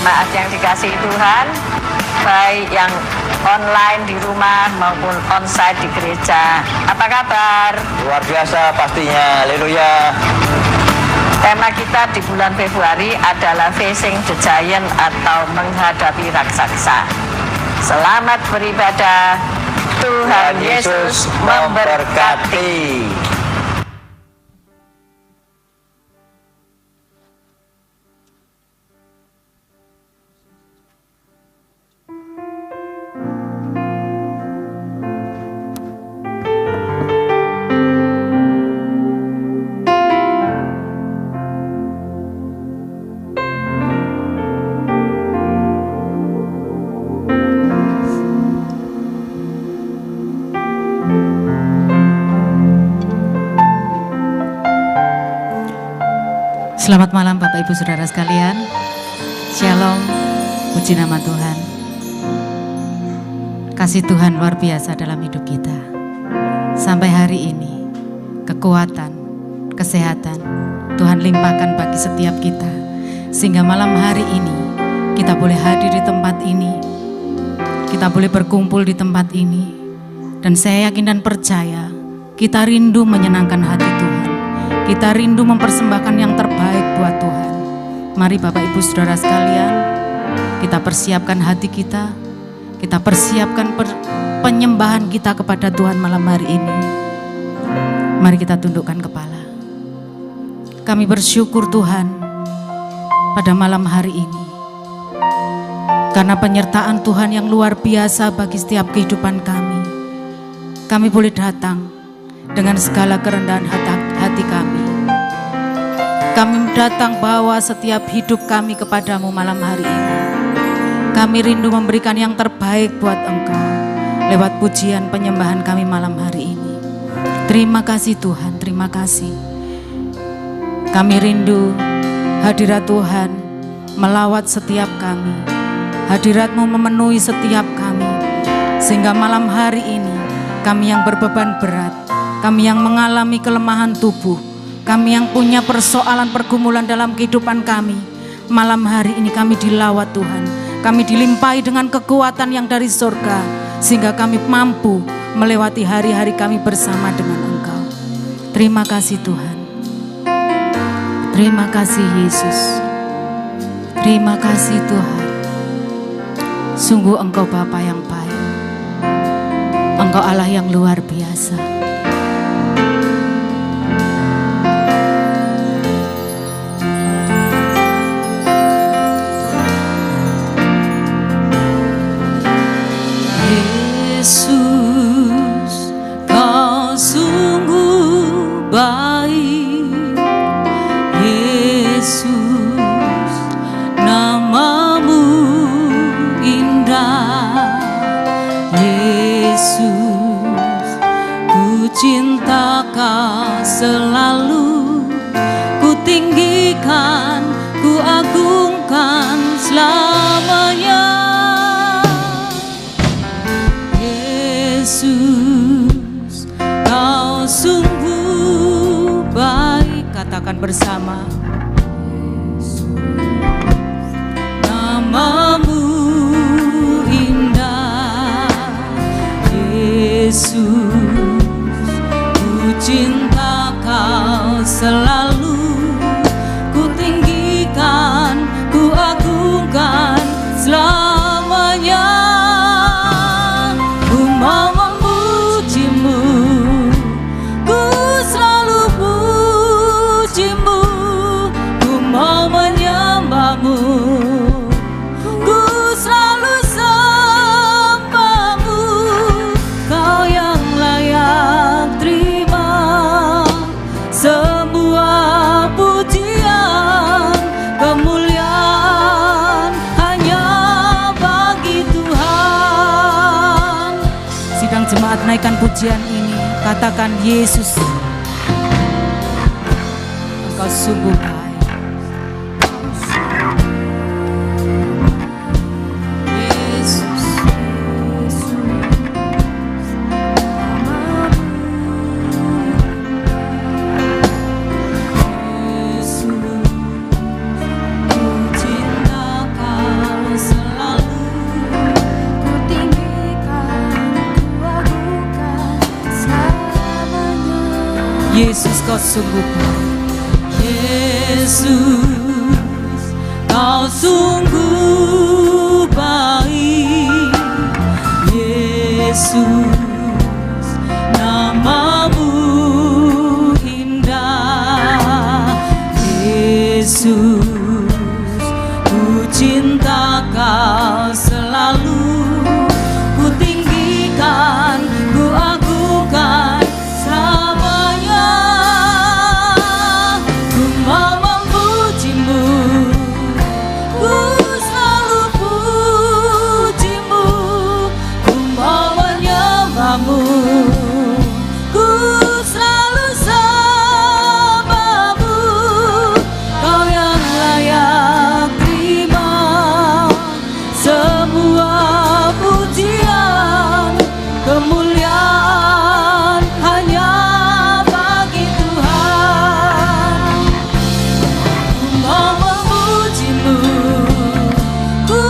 jemaat yang dikasihi Tuhan, baik yang online di rumah maupun onsite di gereja. Apa kabar? Luar biasa pastinya, haleluya. Tema kita di bulan Februari adalah Facing the Giant atau menghadapi raksasa. Selamat beribadah. Tuhan Yesus memberkati. Selamat malam Bapak Ibu Saudara sekalian. Shalom, puji nama Tuhan. Kasih Tuhan luar biasa dalam hidup kita. Sampai hari ini, kekuatan, kesehatan Tuhan limpahkan bagi setiap kita. Sehingga malam hari ini, kita boleh hadir di tempat ini. Kita boleh berkumpul di tempat ini. Dan saya yakin dan percaya, kita rindu menyenangkan hati Tuhan. Kita rindu mempersembahkan yang terbaik buat Tuhan. Mari Bapak Ibu Saudara sekalian, kita persiapkan hati kita. Kita persiapkan penyembahan kita kepada Tuhan malam hari ini. Mari kita tundukkan kepala. Kami bersyukur Tuhan pada malam hari ini. Karena penyertaan Tuhan yang luar biasa bagi setiap kehidupan kami. Kami boleh datang dengan segala kerendahan hati kami. Kami datang bawa setiap hidup kami kepadamu malam hari ini. Kami rindu memberikan yang terbaik buat Engkau lewat pujian penyembahan kami malam hari ini. Terima kasih Tuhan, terima kasih. Kami rindu hadirat Tuhan melawat setiap kami. Hadirat-Mu memenuhi setiap kami. Sehingga malam hari ini kami yang berbeban berat, kami yang mengalami kelemahan tubuh, kami yang punya persoalan pergumulan dalam kehidupan kami, malam hari ini kami dilawat Tuhan. Kami dilimpahi dengan kekuatan yang dari surga, sehingga kami mampu melewati hari-hari kami bersama dengan Engkau. Terima kasih Tuhan. Terima kasih Yesus. Terima kasih Tuhan. Sungguh Engkau Bapa yang baik. Engkau Allah yang luar biasa. Yesus, Kau sungguh baik. Yesus, nama-Mu indah. Yesus, ku cinta Kau selalu. Ku tinggikan, ku agungkan selamanya. Yesus, Kau sungguh baik. Katakan bersama. Nama-Mu indah. Yesus, ku cinta Kau selalu. Ku tinggikan, ku agungkan selamanya. Ku mau memuji-Mu, ku selalu puji-Mu. Ku mau menyembah-Mu, ku selalu sembah-Mu. Kau yang layak terima semua pujian, kemuliaan hanya bagi Tuhan. Sidang jemaat naikkan pujian ini. Katakan Yesus, Engkau sungguh baik. Yesus, Yesus, ku cinta Kau Yesus kau sungguh baik. Yesus kau sungguh baik. Yesus namamu indah. Yesus ku cinta kau selalu. Ku tinggikan, ku agungkan selamanya. Ku mau memujimu, ku selalu pujimu. Ku mau menyembahmu, ku selalu sembahmu. Kau yang layak terima semua pujian, kemuliaan hanya bagi Tuhan. Ku mau memujimu, ku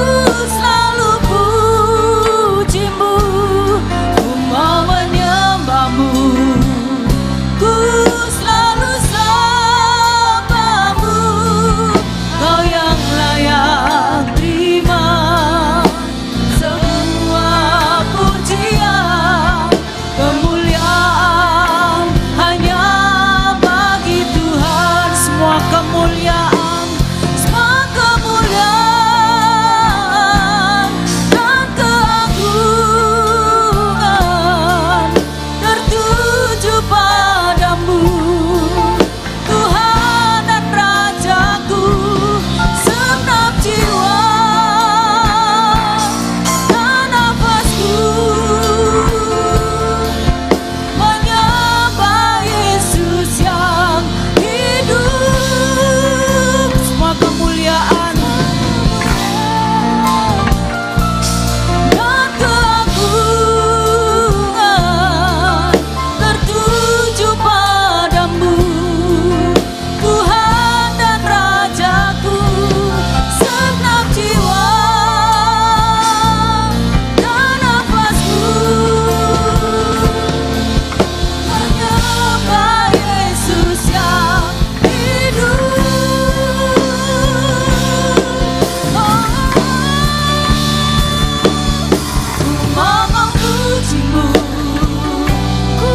selalu pujimu. Ku mau menyembahmu, ku selalu sembahmu. Kau yang layak terima semua pujian, kemuliaan hanya bagi Tuhan. Semua kemuliaan, semua kemuliaan dan keagungan tertuju padamu, Tuhan dan Rajaku. Segenap jiwa dan nafasku menyembah Yesus yang hidup. Semua kemuliaan dan keagungan tertuju padamu, Tuhan dan Rajaku. Segenap jiwa dan nafasku menyembah Yesus yang hidup. Ku mau memujimu, ku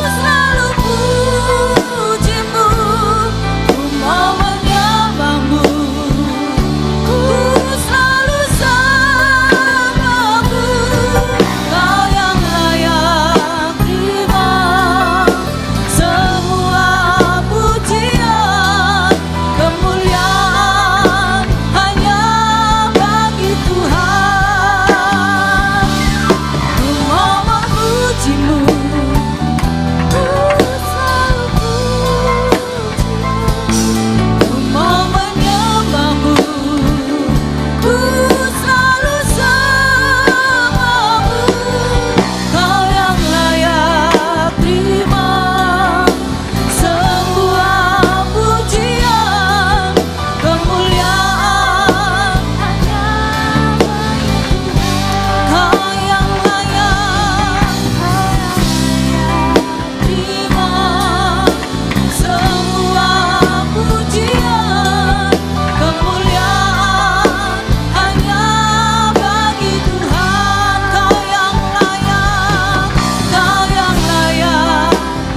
selalu pujimu. Ku mau menyembahmu, ku selalu sembahmu. Kau yang layak terima semua pujian, kemuliaan hanya bagi Tuhan. Ku mau memujimu, ku selalu pujimu. Ku mau menyembahmu, ku selalu sembahmu. Kau yang layak terima semua pujian, kemuliaan hanya bagi Tuhan. Kau yang layak terima semua pujian, kemuliaan hanya bagi Tuhan. Kau yang layak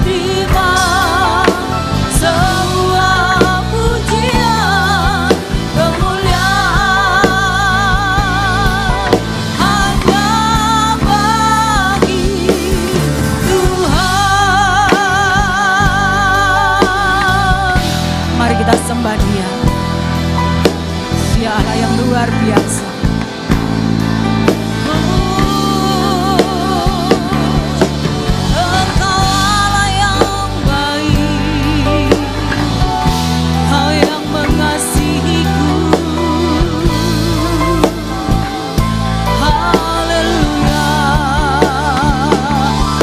terima semua pujian, kemuliaan hanya bagi Tuhan. Mari kita sembah Dia. Dia Allah yang luar biasa. Engkau Allah yang baik, Kau yang mengasihiku. Haleluya,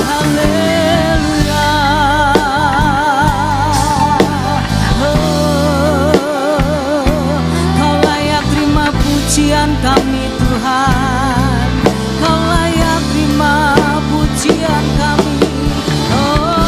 haleluya. Kau layak terima pujian kami Tuhan. Kau layak terima pujian kami. Oh,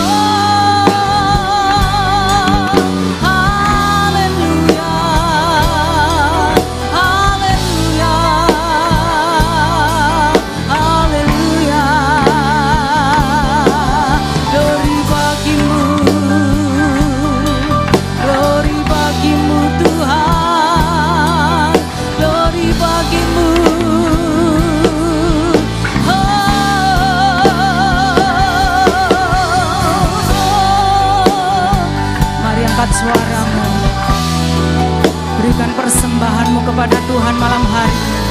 kepada Tuhan malam hari ini.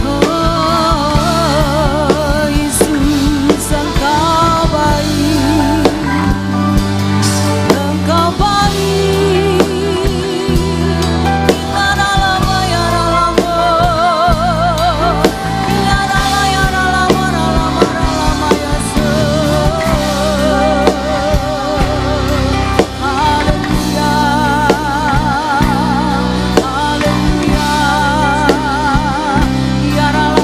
Oh Yesus, Engkau baik, Engkau baik. Kita dalam ya dalam, ya dalam ya dalam Yesus. Haleluya, haleluya. Ya dalam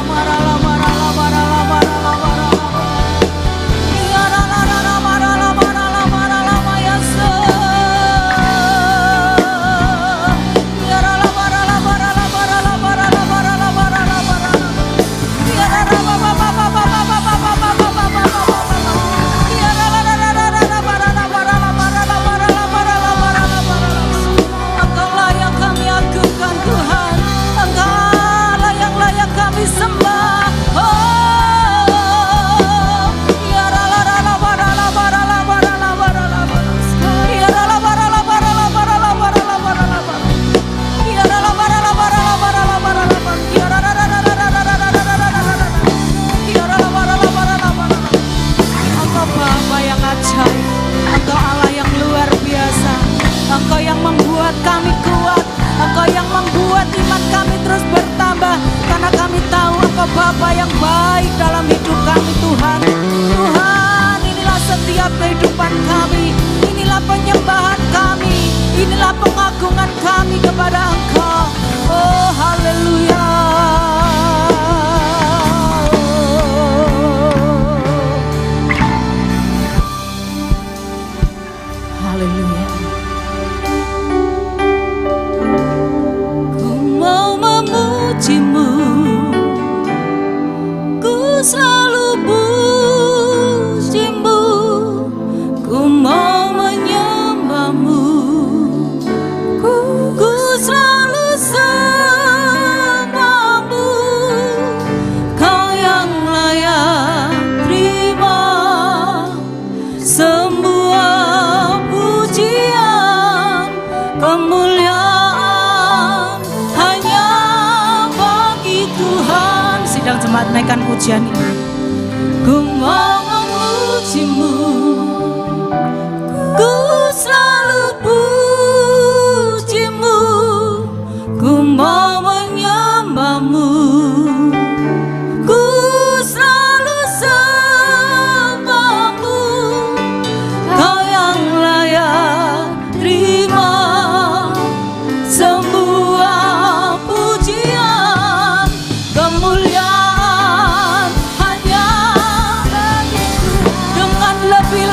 Engkaulah yang kami agungkan Tuhan, Engkaulah yang layak kami sembah. Oh, ya Engkau Bapa yang ajaib, Engkau Allah yang luar biasa, Engkau yang membuat kami kuat, Engkau yang membuat iman kami terus bertambah, karena kami tahu Engkau Bapa yang baik dalam hidup kami Tuhan. Tuhan, inilah setiap kehidupan kami, inilah penyembahan kami, inilah pengagungan kami kepada Engkau. Oh haleluya. Haleluya. Ku mau memujimu, ku selalu pujimu, ku mau menyembahmu, ku selalu sembahmu. Kau yang layak terima semua pujian, kemuliaan hanya bagi Tuhan. Sidang jemaat naikkan pujian ini. Ku mau memujimu, ku selalu pujimu, ku mau menyembahmu, ku selalu sembahmu. Kau yang layak terima semua pujian, kemuliaan hanya bagi Tuhan. Dengan lebih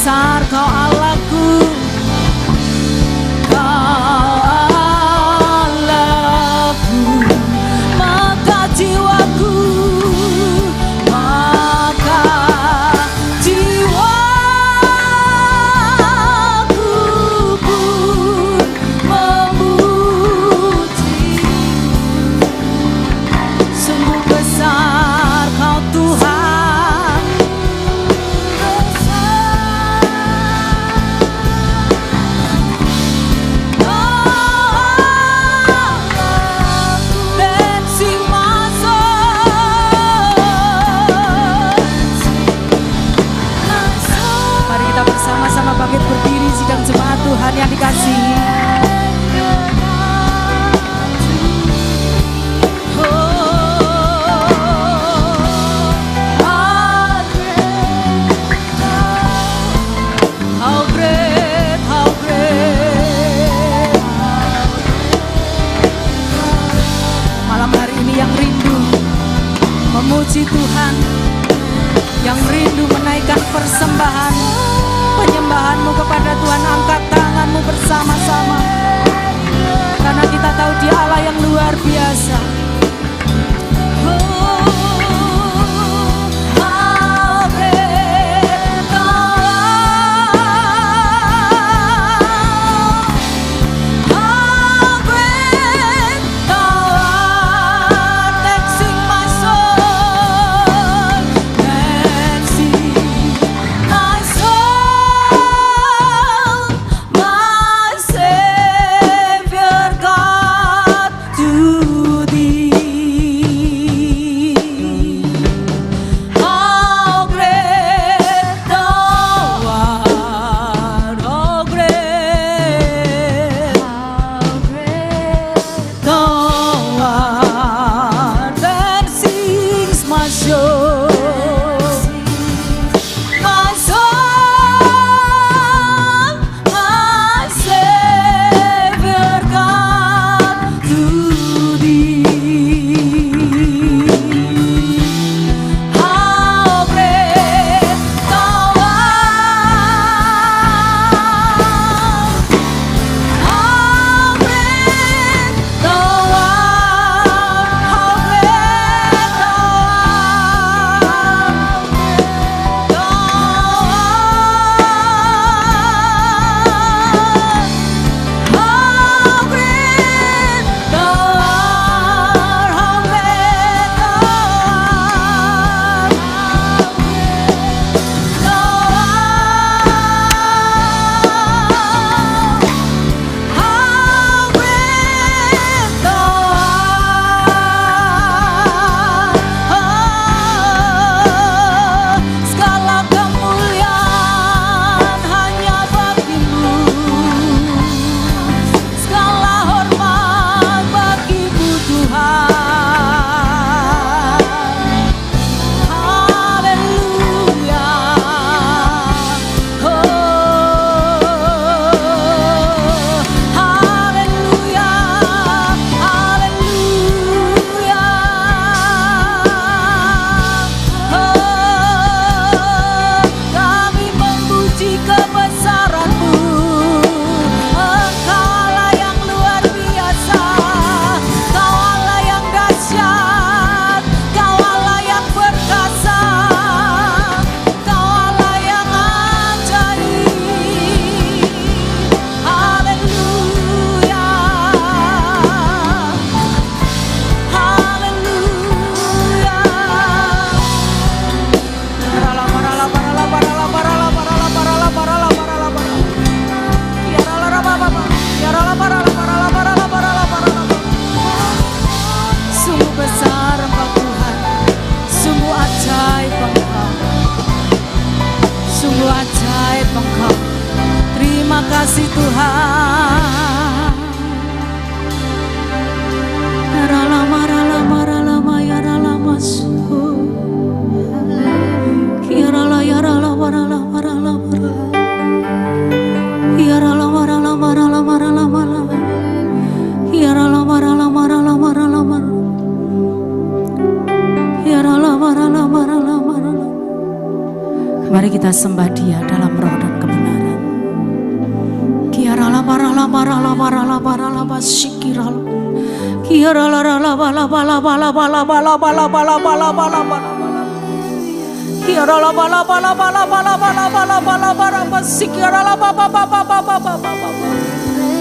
besar Kau Allahku, Kau Allahku, maka jiwaku pun memuji. Sungguh besar Kau Tuhan, dancing my soul. Mari kita bersama-sama bangkit berdiri sidang jemaat Tuhan yang dikasihi. Memuji Tuhan, yang rindu menaikkan persembahan penyembahanmu kepada Tuhan, angkat tanganmu bersama-sama, karena kita tahu Dia Allah yang luar biasa. kasih Tuhan. Ralama ralama ralama ya ralama su. Ya rala ya ralama ralama ralama. Ya ralama ralama ralama ralama. Ya ralama ralama ralama ralama. Ya ralama ralama ralama. Mari kita sembah Dia dalam roh dan kebenaran. Kiara la bara la bara la bara la bara la basikira. Kiara la la bala bala bala bala bala bala bala bala bala bala. Kiara la bala bala bala bala bala bala bala bala basikira la ba ba ba ba ba ba ba ba.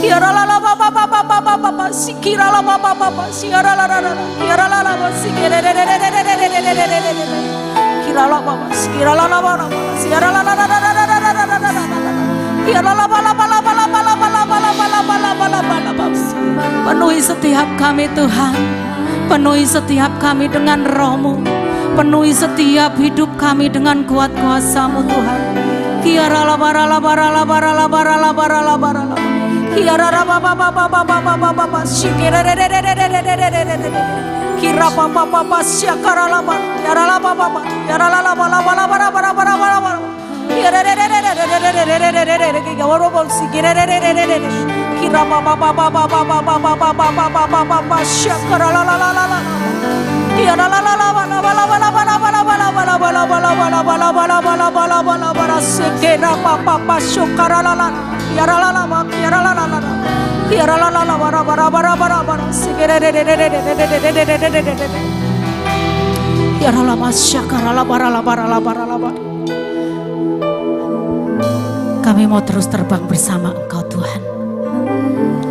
Kiara la la ba ba ba ba ba ba ba sikira la ba ba ba ba siara la la la kiara la la basikira de de de de de de de de de de. Kira la ba ba sikira la la ba la siara la la la la la la la la la la. Kira la ba la ba la ba la ba la ba la ba la ba la ba la ba la ba la ba. Penuhi setiap kami Tuhan, penuhi setiap kami dengan roh-Mu, penuhi setiap hidup kami dengan kuat kuasa-Mu Tuhan. Kiara la bara la bara la bara la bara la bara la bara la. Kiara la ba ba ba ba ba ba ba ba ba sikira de de de de de de de de de. Kira pa pa pa pa siakara la ba, kiara la ba ba ba, kiara la la ba la ba la bara bara bara bara bara. Kiara de de de de de de de de de de de. Kiara ro bol sikira de de de de de. Kira pa pa pa pa pa pa pa pa pa pa pa pa pa pa pa siakara la la la la la. Kiara la la la ba la ba la ba la ba la ba la ba la ba la ba la ba la ba la ba la ba la ba la ba la ba la ba la sikira pa pa pa siakara la la. Kiara la la ba, kiara la la la. Kiara la la la bara bara bara bara bara sikira de de de de de de de de de de de de. Kiara la ba siakara la bara la bara la bara la bara. Kami mau terus terbang bersama Engkau Tuhan,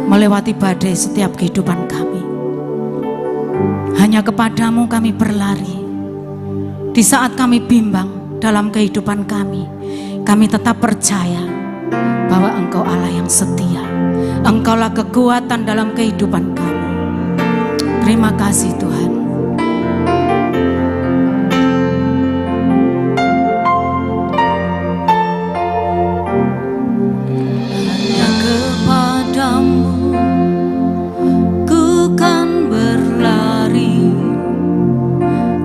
melewati badai setiap kehidupan kami. Hanya kepadamu kami berlari. Di saat kami bimbang dalam kehidupan kami tetap percaya bahwa Engkau Allah yang setia. Engkaulah kekuatan dalam kehidupan kami. Terima kasih Tuhan. Hanya kepadamu ku kan berlari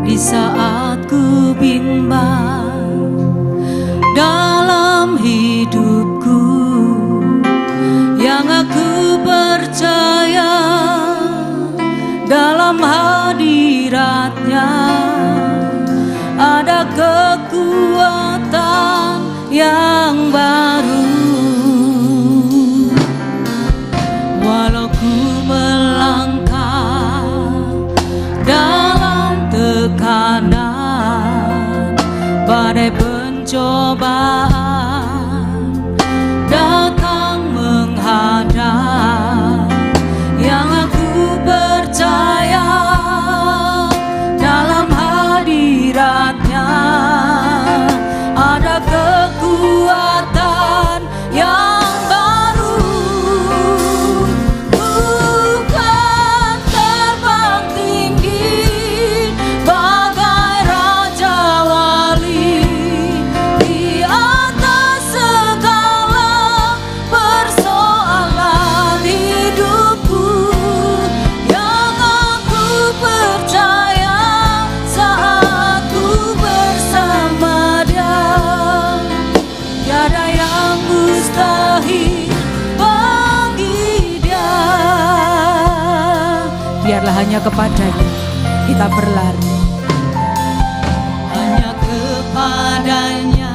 di saat ku bimbang dalam hidupku. Yang aku percaya dalam hadiratnya ada kekuatan yang baru. Walau ku melangkah dalam tekanan badai pencobaan datang menghadap, yang aku percaya dalam hadiratnya ada kekuatan yang baru. Bukan terbang tinggi bagai raja wali di atas segala persoalan hidupku, yang aku percaya saat ku bersama Dia tiada yang mustahil bagi Dia. Biarlah hanya kepadanya kita berlari, hanya kepadanya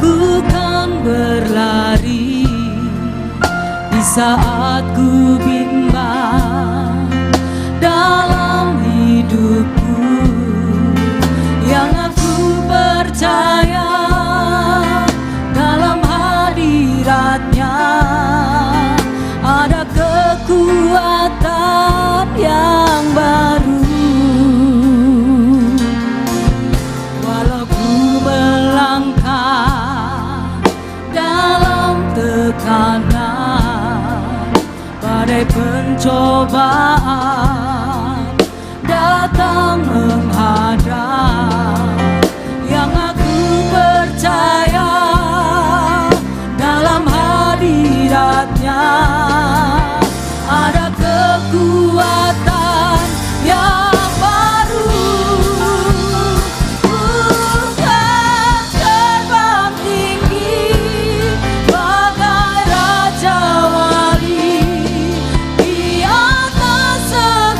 ku kan berlari di saat ku bimbang dalam hidupku, yang aku percaya dalam hadiratnya ada kekuatan yang baru. Walau ku melangkah dalam tekanan badai pencobaan datang menghadap, yang aku percaya dalam hadiratnya ada kekuatan yang baru. Bukan terbang tinggi bagai raja wali di atas segala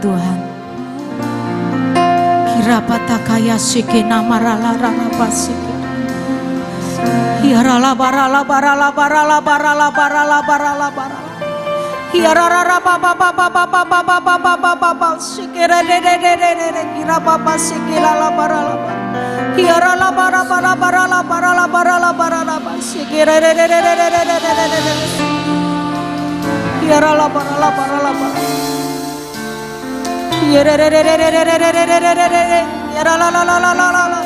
Tuhan. Kirapata kaya sike namarala rala pasike. Hiarala barala barala barala barala barala barala barala. Hiarara papa papa papa papa papa papa sike re re re re re re kira papa sike lala barala. Hiarala bara bara barala barala barala barala sike re re re re re re re re re. Hiarala barala barala barala. Hiara re re re re re re re re re re re re. Hiara la la la la la la la.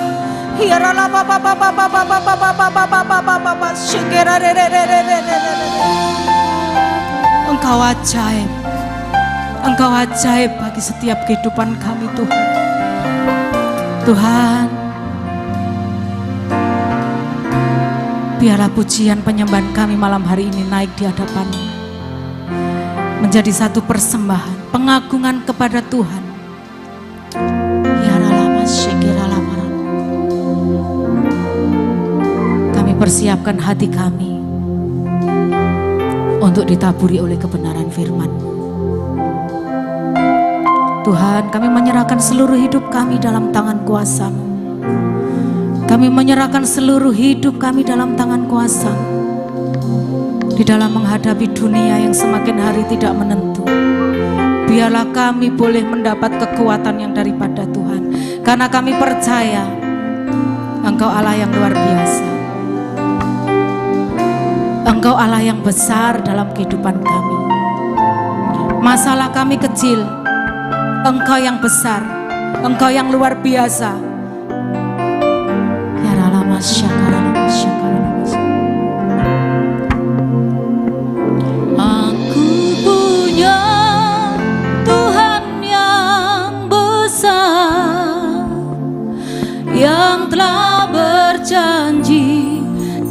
Hiara la pa pa pa pa pa pa pa pa pa pa pa pa pa pa pa pa. Shikera re re re re re re re. Engkau ajaib. Engkau ajaib bagi setiap kehidupan kami Tuhan. Tuhan, biarlah pujian penyembahan kami malam hari ini naik di hadapan-Mu, menjadi satu persembahan pengagungan kepada Tuhan. Kami persiapkan hati kami untuk ditaburi oleh kebenaran firman-Mu. Tuhan, kami menyerahkan seluruh hidup kami dalam tangan kuasa-Mu. Kami menyerahkan seluruh hidup kami dalam tangan kuasa-Mu. Di dalam menghadapi dunia yang semakin hari tidak menentu, biarlah kami boleh mendapat kekuatan yang daripada Tuhan. Karena kami percaya Engkau Allah yang luar biasa. Engkau Allah yang besar dalam kehidupan kami. Masalah kami kecil, Engkau yang besar, Engkau yang luar biasa. Ya Ralama Syakara Lama Syakara Lama Syakara. Aku punya Tuhan yang besar, yang telah berjanji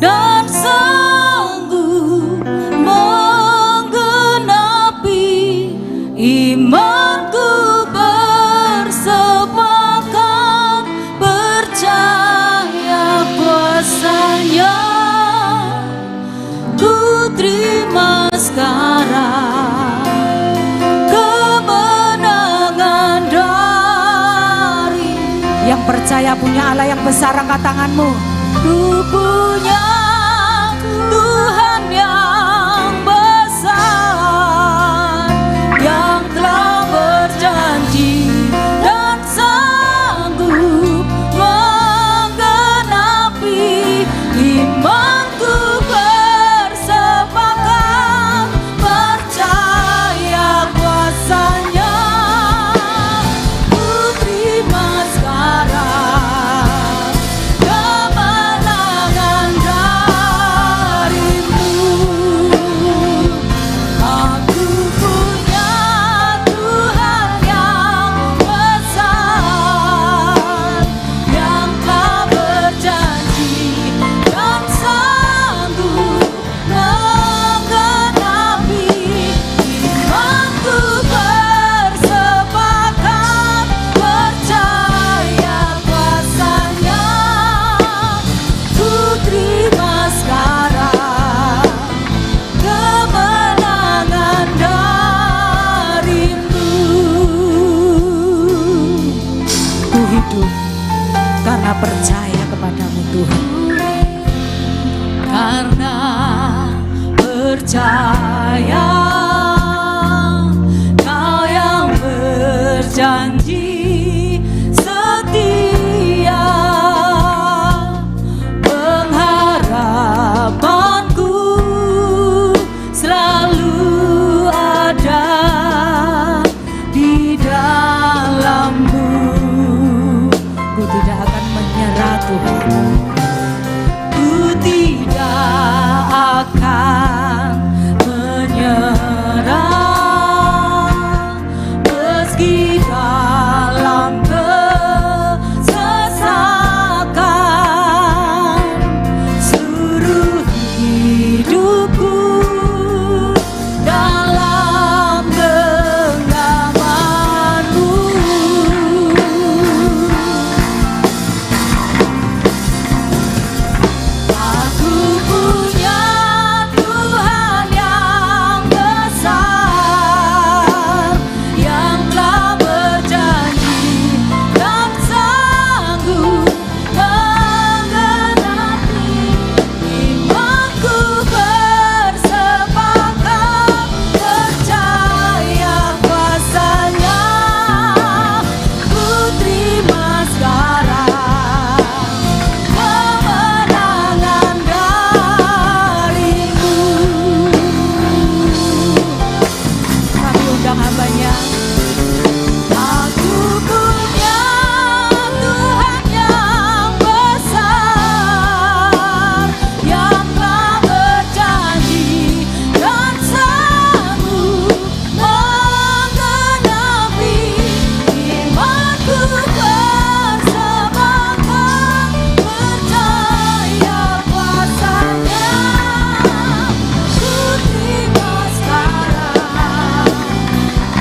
dan sanggup menggenapi imanku. Bersepakat percaya percaya punya Allah yang besar, angkat tanganmu. Ku punya Tuhan yang besar, yang telah berjanji dan sanggup menggenapi imanku. Bersepakat percaya kuasanya. Ku terima sekarang kemenangan darimu. Aku punya Tuhan yang besar, yang telah berjanji dan sanggup menggenapi imanku. Bersepakat percaya kuasanya. Ku terima sekarang kemenangan darimu. Ku hidup karena percaya kepadamu Tuhan, karena percaya Kau yang berjanji setia. Pengharapanku selalu ada di dalam-Mu. Ku tidak akan menyerah Tuhan, ku tidak akan menyerah, meski dalam kesesakan. Seluruh hidupku dalam genggaman-Mu. Aku punya Tuhan yang besar, yang telah berjanji dan sanggup menggenapi imanku. Bersepakat percaya kuasanya. Ku terima sekarang kemenangan darimu. Kami undang hamba-Nya. Aku punya Tuhan yang besar, yang telah berjanji dan sanggup menggenapi imanku. Bersepakat percaya kuasanya. Ku terima sekarang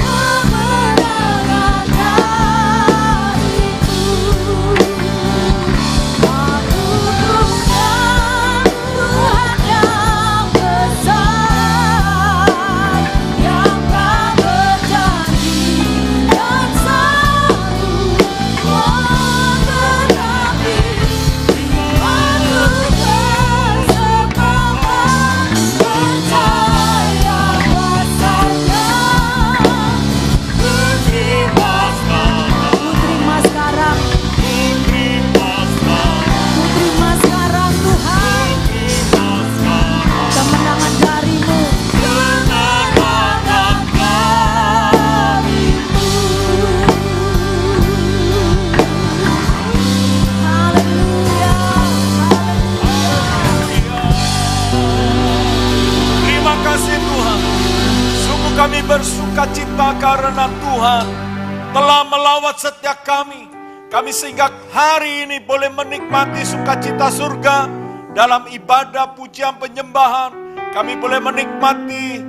kemenangan darimu. Aku punya Tuhan yang besar, yang telah berjanji dan sanggup menggenapi imanku. Bersepakat percaya kuasanya. Ku terima sekarang, ku terima sekarang Tuhan kemenangan darimu, kemenangan darimu. Haleluya, Terima kasih Tuhan. Sungguh kami bersuka cita karena Tuhan telah melawat setiap kami. Kami sehingga hari ini boleh menikmati sukacita surga dalam ibadah, pujian, penyembahan. Kami boleh menikmati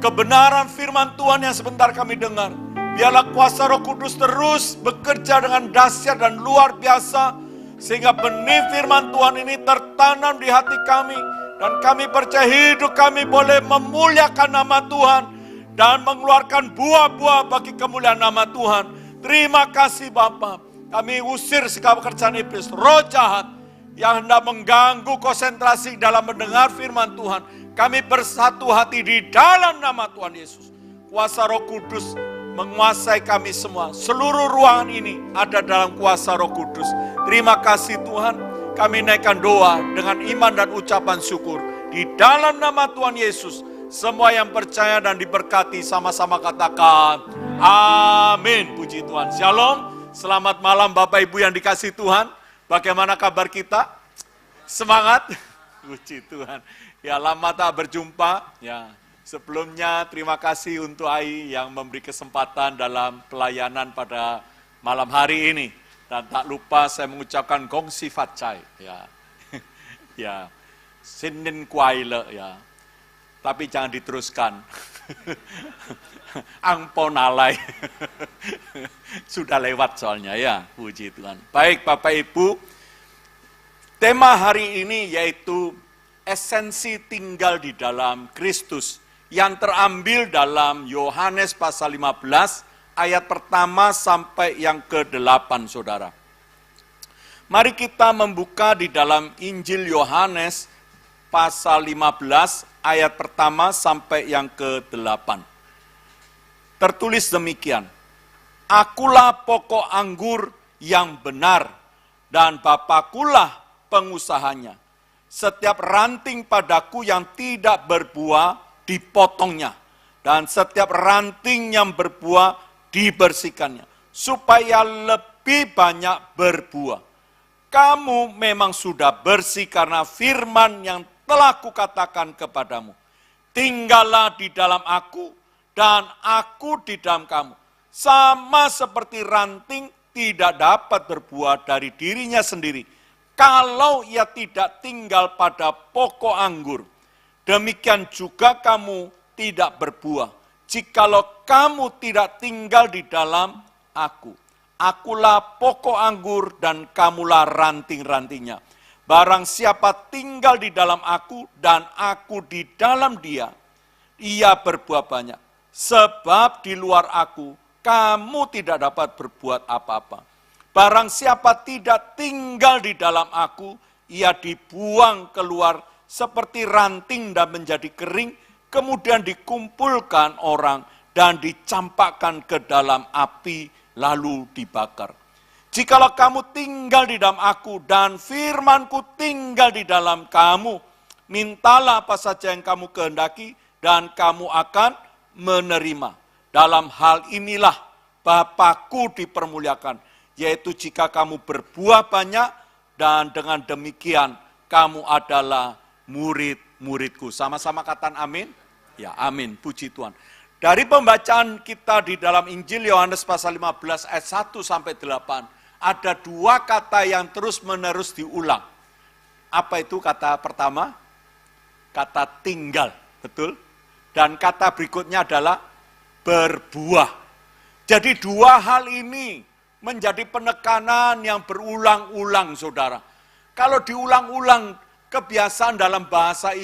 kebenaran firman Tuhan yang sebentar kami dengar. Biarlah kuasa Roh Kudus terus bekerja dengan dahsyat dan luar biasa, sehingga benih firman Tuhan ini tertanam di hati kami. Dan kami percaya hidup kami boleh memuliakan nama Tuhan dan mengeluarkan buah-buah bagi kemuliaan nama Tuhan. Terima kasih Bapa. Kami usir segala pekerjaan iblis, roh jahat yang hendak mengganggu konsentrasi dalam mendengar firman Tuhan. Kami bersatu hati di dalam nama Tuhan Yesus. Kuasa Roh Kudus menguasai kami semua. Seluruh ruangan ini ada dalam kuasa Roh Kudus. Terima kasih Tuhan. Kami naikkan doa dengan iman dan ucapan syukur. Di dalam nama Tuhan Yesus. Semua yang percaya dan diberkati sama-sama katakan amin. Puji Tuhan. Shalom. Selamat malam Bapak Ibu yang dikasih Tuhan. Bagaimana kabar kita? Semangat? Puji Tuhan. Ya, lama tak berjumpa. Ya, sebelumnya terima kasih untuk Ai yang memberi kesempatan dalam pelayanan pada malam hari ini. Dan tak lupa saya mengucapkan Gong Si Fat Chai. Ya. Ya. Sinin Kuai Le ya. Tapi jangan diteruskan. Angpo nalai. Sudah lewat soalnya ya, puji Tuhan. Baik Bapak Ibu, tema hari ini yaitu esensi tinggal di dalam Kristus yang terambil dalam Yohanes pasal 15 ayat pertama sampai yang ke-8 Saudara. Mari kita membuka di dalam Injil Yohanes pasal 15 ayat pertama sampai yang ke-8. Tertulis demikian, Akulah pokok anggur yang benar, dan Bapakulah pengusahanya. Setiap ranting padaku yang tidak berbuah, dipotongnya. Dan setiap ranting yang berbuah, dibersihkannya. Supaya lebih banyak berbuah. Kamu memang sudah bersih karena firman yang telah kukatakan kepadamu. Tinggallah di dalam aku, dan aku di dalam kamu. Sama seperti ranting tidak dapat berbuah dari dirinya sendiri, kalau ia tidak tinggal pada pokok anggur. Demikian juga kamu tidak berbuah, jikalau kamu tidak tinggal di dalam aku. Akulah pokok anggur dan kamulah ranting-rantingnya. Barang siapa tinggal di dalam aku dan aku di dalam dia, ia berbuah banyak. Sebab di luar aku, kamu tidak dapat berbuat apa-apa. Barang siapa tidak tinggal di dalam aku, ia dibuang keluar seperti ranting dan menjadi kering, kemudian dikumpulkan orang dan dicampakkan ke dalam api, lalu dibakar. Jikalau kamu tinggal di dalam aku dan firmanku tinggal di dalam kamu, mintalah apa saja yang kamu kehendaki dan kamu akan menerima. Dalam hal inilah Bapakku dipermuliakan, yaitu jika kamu berbuah banyak dan dengan demikian kamu adalah murid-muridku. Sama-sama katakan amin. Ya, amin. Puji Tuhan. Dari pembacaan kita di dalam Injil Yohanes pasal 15 ayat 1 sampai 8, ada dua kata yang terus-menerus diulang. Apa itu kata pertama? Kata tinggal, betul? Dan kata berikutnya adalah berbuah. Jadi dua hal ini menjadi penekanan yang berulang-ulang, saudara. Kalau diulang-ulang kebiasaan dalam bahasa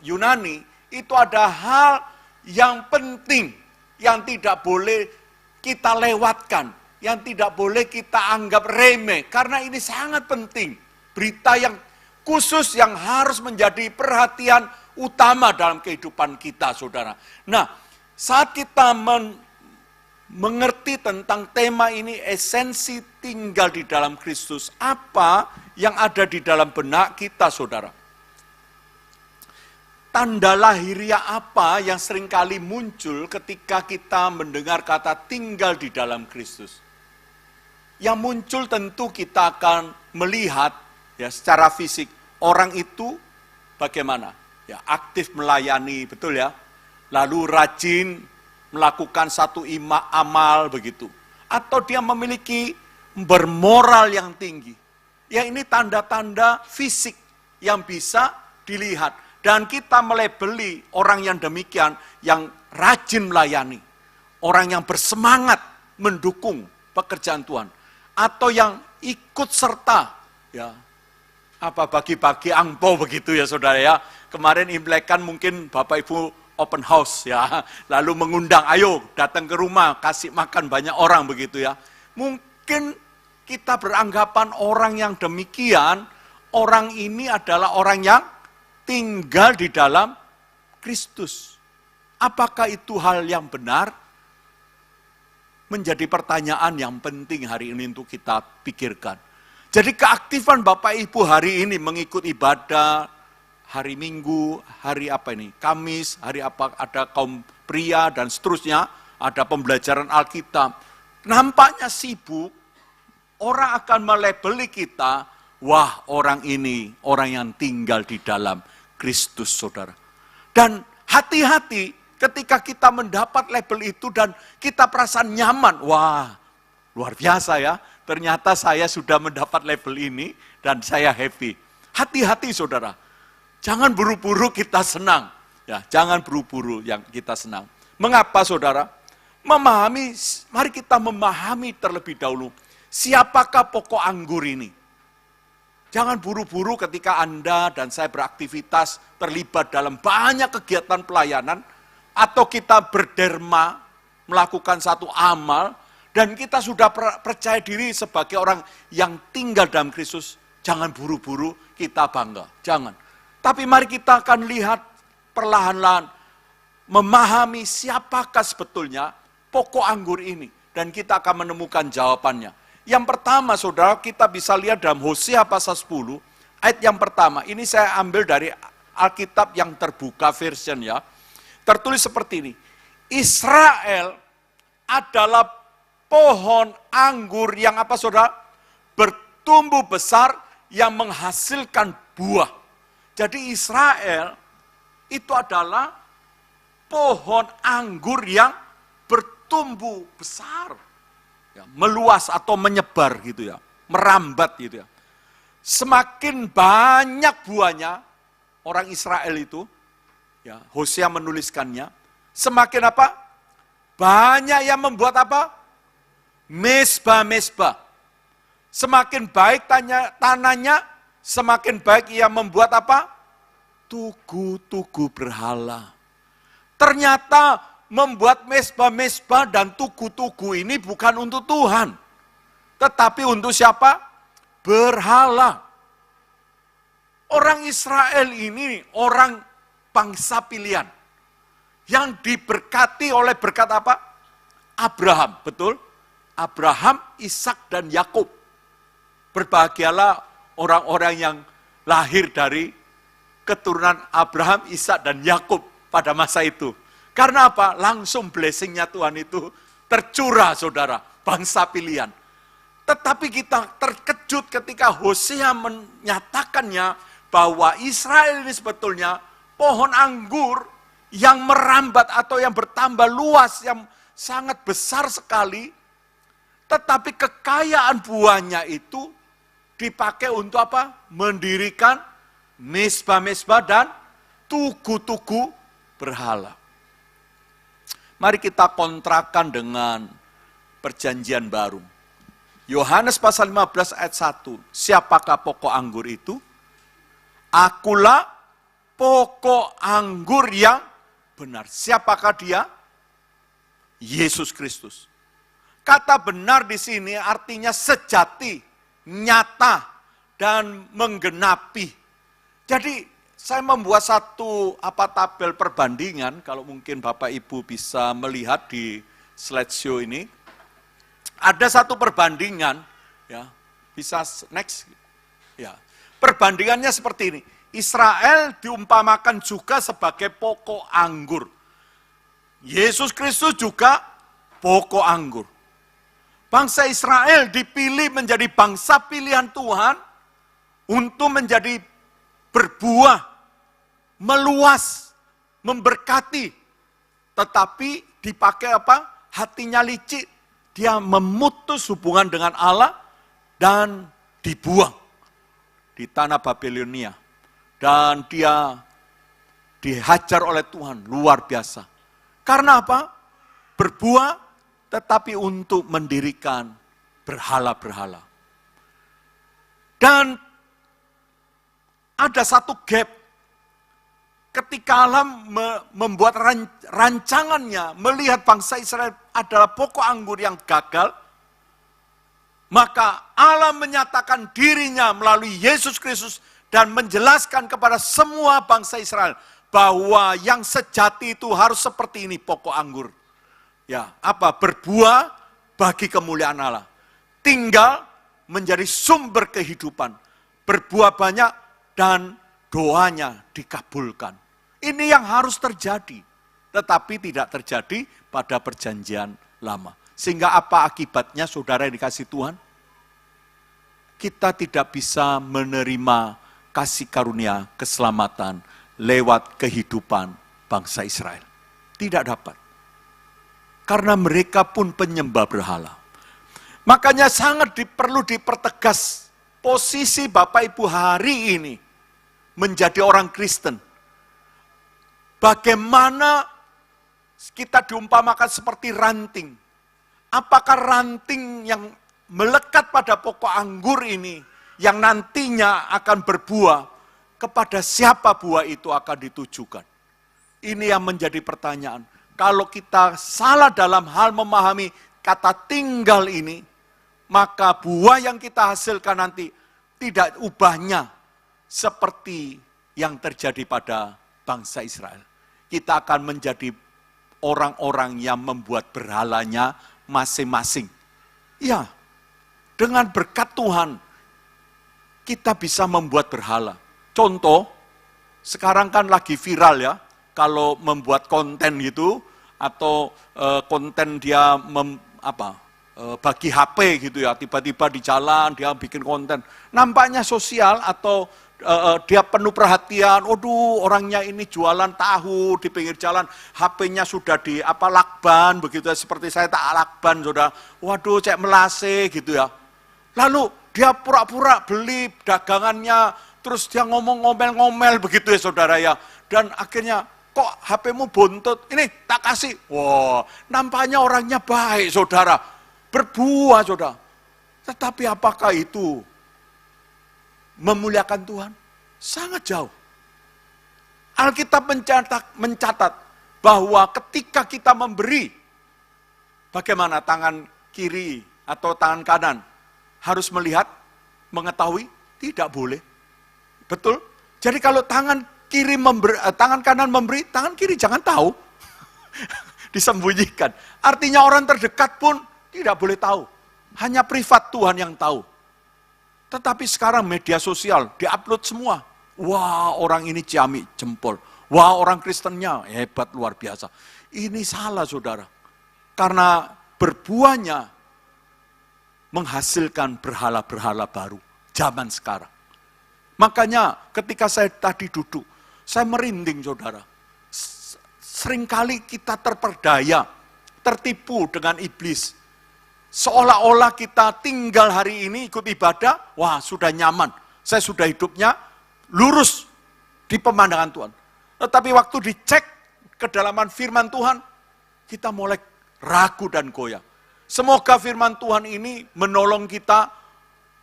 Yunani, itu ada hal yang penting, yang tidak boleh kita lewatkan, yang tidak boleh kita anggap remeh, karena ini sangat penting. Berita yang khusus yang harus menjadi perhatian utama dalam kehidupan kita, saudara. Nah, saat kita mengerti tentang tema ini, esensi tinggal di dalam Kristus, apa yang ada di dalam benak kita, saudara? Tanda lahiriah apa yang seringkali muncul ketika kita mendengar kata tinggal di dalam Kristus? Yang muncul tentu kita akan melihat ya secara fisik, orang itu bagaimana? Ya, aktif melayani, betul ya. Lalu rajin melakukan satu amal begitu. Atau dia memiliki bermoral yang tinggi. Ya, ini tanda-tanda fisik yang bisa dilihat. Dan kita melabeli orang yang demikian, yang rajin melayani. Orang yang bersemangat mendukung pekerjaan Tuhan. Atau yang ikut serta, ya, bagi-bagi angpau begitu ya saudara ya. Kemarin Imlek kan mungkin Bapak Ibu open house ya. Lalu mengundang, ayo datang ke rumah, kasih makan banyak orang begitu ya. Mungkin kita beranggapan orang yang demikian, orang ini adalah orang yang tinggal di dalam Kristus. Apakah itu hal yang benar? Menjadi pertanyaan yang penting hari ini untuk kita pikirkan. Jadi keaktifan Bapak Ibu hari ini mengikut ibadah, hari Minggu, hari apa ini? Kamis, hari apa ada kaum pria dan seterusnya, ada pembelajaran Alkitab. Nampaknya sibuk, orang akan melabeli kita, wah orang ini, orang yang tinggal di dalam Kristus, saudara. Dan hati-hati ketika kita mendapat label itu dan kita perasaan nyaman, wah luar biasa ya, ternyata saya sudah mendapat label ini dan saya happy. Hati-hati saudara, jangan buru-buru kita senang. Ya, jangan buru-buru yang kita senang. Mengapa saudara? Mari kita memahami terlebih dahulu, siapakah pokok anggur ini? Jangan buru-buru ketika Anda dan saya beraktivitas terlibat dalam banyak kegiatan pelayanan, atau kita berderma, melakukan satu amal, dan kita sudah percaya diri sebagai orang yang tinggal dalam Kristus. Jangan buru-buru kita bangga, jangan. Tapi mari kita akan lihat perlahan-lahan, memahami siapakah sebetulnya pokok anggur ini. Dan kita akan menemukan jawabannya. Yang pertama saudara, kita bisa lihat dalam Hosea pasal 10, ayat yang pertama. Ini saya ambil dari Alkitab yang terbuka version ya. Tertulis seperti ini, Israel adalah pohon anggur yang apa saudara? Bertumbuh besar yang menghasilkan buah. Jadi Israel itu adalah pohon anggur yang bertumbuh besar. Ya, meluas atau menyebar gitu ya, merambat gitu ya. Semakin banyak buahnya, orang Israel itu, ya, Hosea menuliskannya, semakin apa? Banyak yang membuat apa? Mesbah-mesbah. Semakin baik tanahnya, semakin baik ia membuat apa? Tugu-tugu berhala. Ternyata membuat mesbah-mesbah dan tugu-tugu ini bukan untuk Tuhan. Tetapi untuk siapa? Berhala. Orang Israel ini orang bangsa pilihan. Yang diberkati oleh berkat apa? Abraham, betul? Abraham, Ishak dan Yakub. Berbahagialah orang-orang yang lahir dari keturunan Abraham, Ishak dan Yakub pada masa itu. Karena apa? Langsung blessing-nya Tuhan itu tercurah saudara, bangsa pilihan. Tetapi kita terkejut ketika Hosea menyatakannya bahwa Israel ini sebetulnya pohon anggur yang merambat atau yang bertambah luas, yang sangat besar sekali. Tetapi kekayaan buahnya itu dipakai untuk apa? Mendirikan mesbah-mesbah dan tugu-tugu berhala. Mari kita kontrakan dengan perjanjian baru. Yohanes pasal 15 ayat 1. Siapakah pokok anggur itu? Akulah pokok anggur yang benar. Siapakah dia? Yesus Kristus. Kata benar di sini artinya sejati, nyata, dan menggenapi. Jadi saya membuat satu tabel perbandingan, kalau mungkin Bapak Ibu bisa melihat di slideshow ini. Ada satu perbandingan, ya, bisa next. Ya. Perbandingannya seperti ini. Israel diumpamakan juga sebagai pokok anggur. Yesus Kristus juga pokok anggur. Bangsa Israel dipilih menjadi bangsa pilihan Tuhan untuk menjadi berbuah, meluas, memberkati. Tetapi dipakai apa? Hatinya licik. Dia memutus hubungan dengan Allah dan dibuang di tanah Babilonia. Dan dia dihajar oleh Tuhan, luar biasa. Karena apa? Berbuah, tetapi untuk mendirikan berhala-berhala. Dan ada satu gap. Ketika Allah membuat rancangannya, melihat bangsa Israel adalah pokok anggur yang gagal, Maka Allah menyatakan dirinya melalui Yesus Kristus dan menjelaskan kepada semua bangsa Israel bahwa yang sejati itu harus seperti ini pokok anggur. Ya, apa? Berbuah bagi kemuliaan Allah. Tinggal menjadi sumber kehidupan. Berbuah banyak dan doanya dikabulkan. Ini yang harus terjadi. Tetapi tidak terjadi pada perjanjian lama. Sehingga apa akibatnya saudara yang dikasih Tuhan? Kita tidak bisa menerima kasih karunia keselamatan lewat kehidupan bangsa Israel. Tidak dapat. Karena mereka pun penyembah berhala. Makanya sangat perlu dipertegas posisi Bapak Ibu hari ini menjadi orang Kristen. Bagaimana kita diumpamakan seperti ranting. Apakah ranting yang melekat pada pokok anggur ini yang nantinya akan berbuah, kepada siapa buah itu akan ditujukan? Ini yang menjadi pertanyaan. Kalau kita salah dalam hal memahami kata tinggal ini, maka buah yang kita hasilkan nanti tidak ubahnya seperti yang terjadi pada bangsa Israel. Kita akan menjadi orang-orang yang membuat berhalanya masing-masing. Ya, dengan berkat Tuhan, kita bisa membuat berhala. Contoh, sekarang kan lagi viral ya, kalau membuat konten gitu, atau konten dia bagi HP gitu ya, tiba-tiba di jalan dia bikin konten. Nampaknya sosial atau dia penuh perhatian, orangnya ini jualan tahu di pinggir jalan, HP-nya sudah di lakban begitu ya, seperti saya tak lakban saudara, waduh cek melase gitu ya. Lalu dia pura-pura beli dagangannya, terus dia ngomel-ngomel begitu ya saudara ya, dan akhirnya kok HP-mu buntut, ini tak kasih, wah nampaknya orangnya baik saudara, berbuah saudara, tetapi apakah itu memuliakan Tuhan? Sangat jauh. Alkitab mencatat bahwa ketika kita memberi, bagaimana tangan kiri atau tangan kanan harus melihat, mengetahui? Tidak boleh. Betul? Jadi kalau tangan kanan memberi, tangan kiri jangan tahu. Disembunyikan. Artinya orang terdekat pun tidak boleh tahu. Hanya privat Tuhan yang tahu. Tetapi sekarang media sosial diupload semua. Wah, orang ini ciamik jempol. Wah, orang Kristennya hebat luar biasa. Ini salah saudara. Karena berbuahnya menghasilkan berhala-berhala baru zaman sekarang. Makanya ketika saya tadi duduk, saya merinding saudara. Seringkali kita terperdaya, tertipu dengan iblis. Seolah-olah kita tinggal hari ini ikut ibadah, wah sudah nyaman. Saya sudah hidupnya lurus di pemandangan Tuhan. Tetapi waktu dicek kedalaman firman Tuhan, kita mulai ragu dan goyah. Semoga firman Tuhan ini menolong kita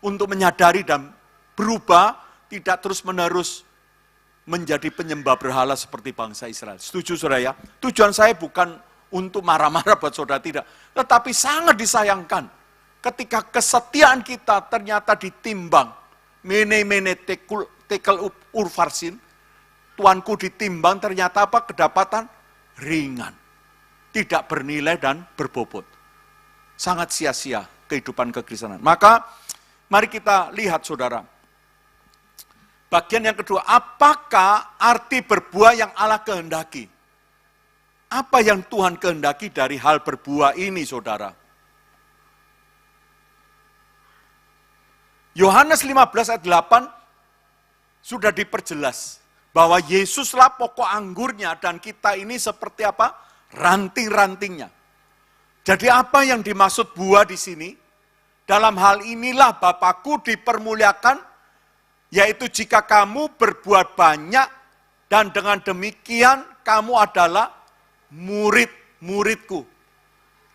untuk menyadari dan berubah, tidak terus-menerus menjadi penyembah berhala seperti bangsa Israel. Setuju saudara ya? Tujuan saya bukan untuk marah-marah buat saudara, tidak. Tetapi sangat disayangkan ketika kesetiaan kita ternyata ditimbang. Mene tekel urfarsin. Tuanku ditimbang ternyata apa? Kedapatan ringan. Tidak bernilai dan berbobot. Sangat sia-sia kehidupan kekristenan. Maka mari kita lihat saudara. Bagian yang kedua, apakah arti berbuah yang Allah kehendaki? Apa yang Tuhan kehendaki dari hal berbuah ini, saudara? Yohanes 15 ayat 8 sudah diperjelas bahwa Yesuslah pokok anggurnya dan kita ini seperti apa? Ranting-rantingnya. Jadi apa yang dimaksud buah di sini? Dalam hal inilah Bapakku dipermuliakan, yaitu jika kamu berbuat banyak dan dengan demikian kamu adalah murid-muridku.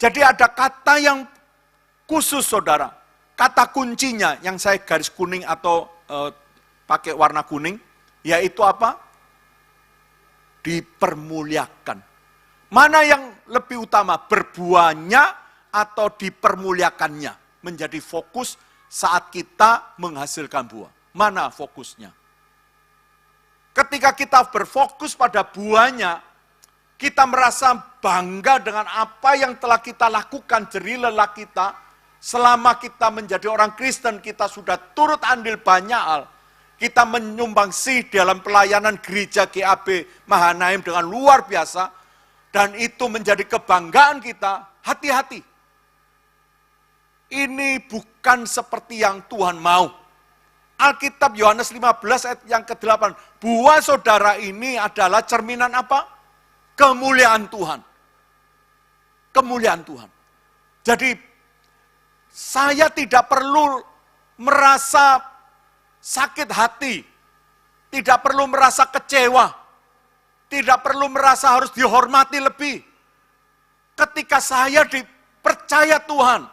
Jadi ada kata yang khusus saudara. Kata kuncinya yang saya garis kuning atau pakai warna kuning. Yaitu apa? Dipermuliakan. Mana yang lebih utama? Berbuahnya atau dipermuliakannya? menjadi fokus saat kita menghasilkan buah. Mana fokusnya? Ketika kita berfokus pada buahnya, kita merasa bangga dengan apa yang telah kita lakukan, jerih lelah kita. Selama kita menjadi orang Kristen, kita sudah turut andil banyak hal. Kita menyumbangsi dalam pelayanan gereja GAB Mahanaim dengan luar biasa. Dan itu menjadi kebanggaan kita. Hati-hati. Ini bukan seperti yang Tuhan mau. Alkitab Yohanes 15 ayat yang ke-8. Buah saudara ini adalah cerminan apa? Kemuliaan Tuhan. Kemuliaan Tuhan. Jadi saya tidak perlu merasa sakit hati. Tidak perlu merasa kecewa. Tidak perlu merasa harus dihormati lebih. Ketika saya dipercaya Tuhan,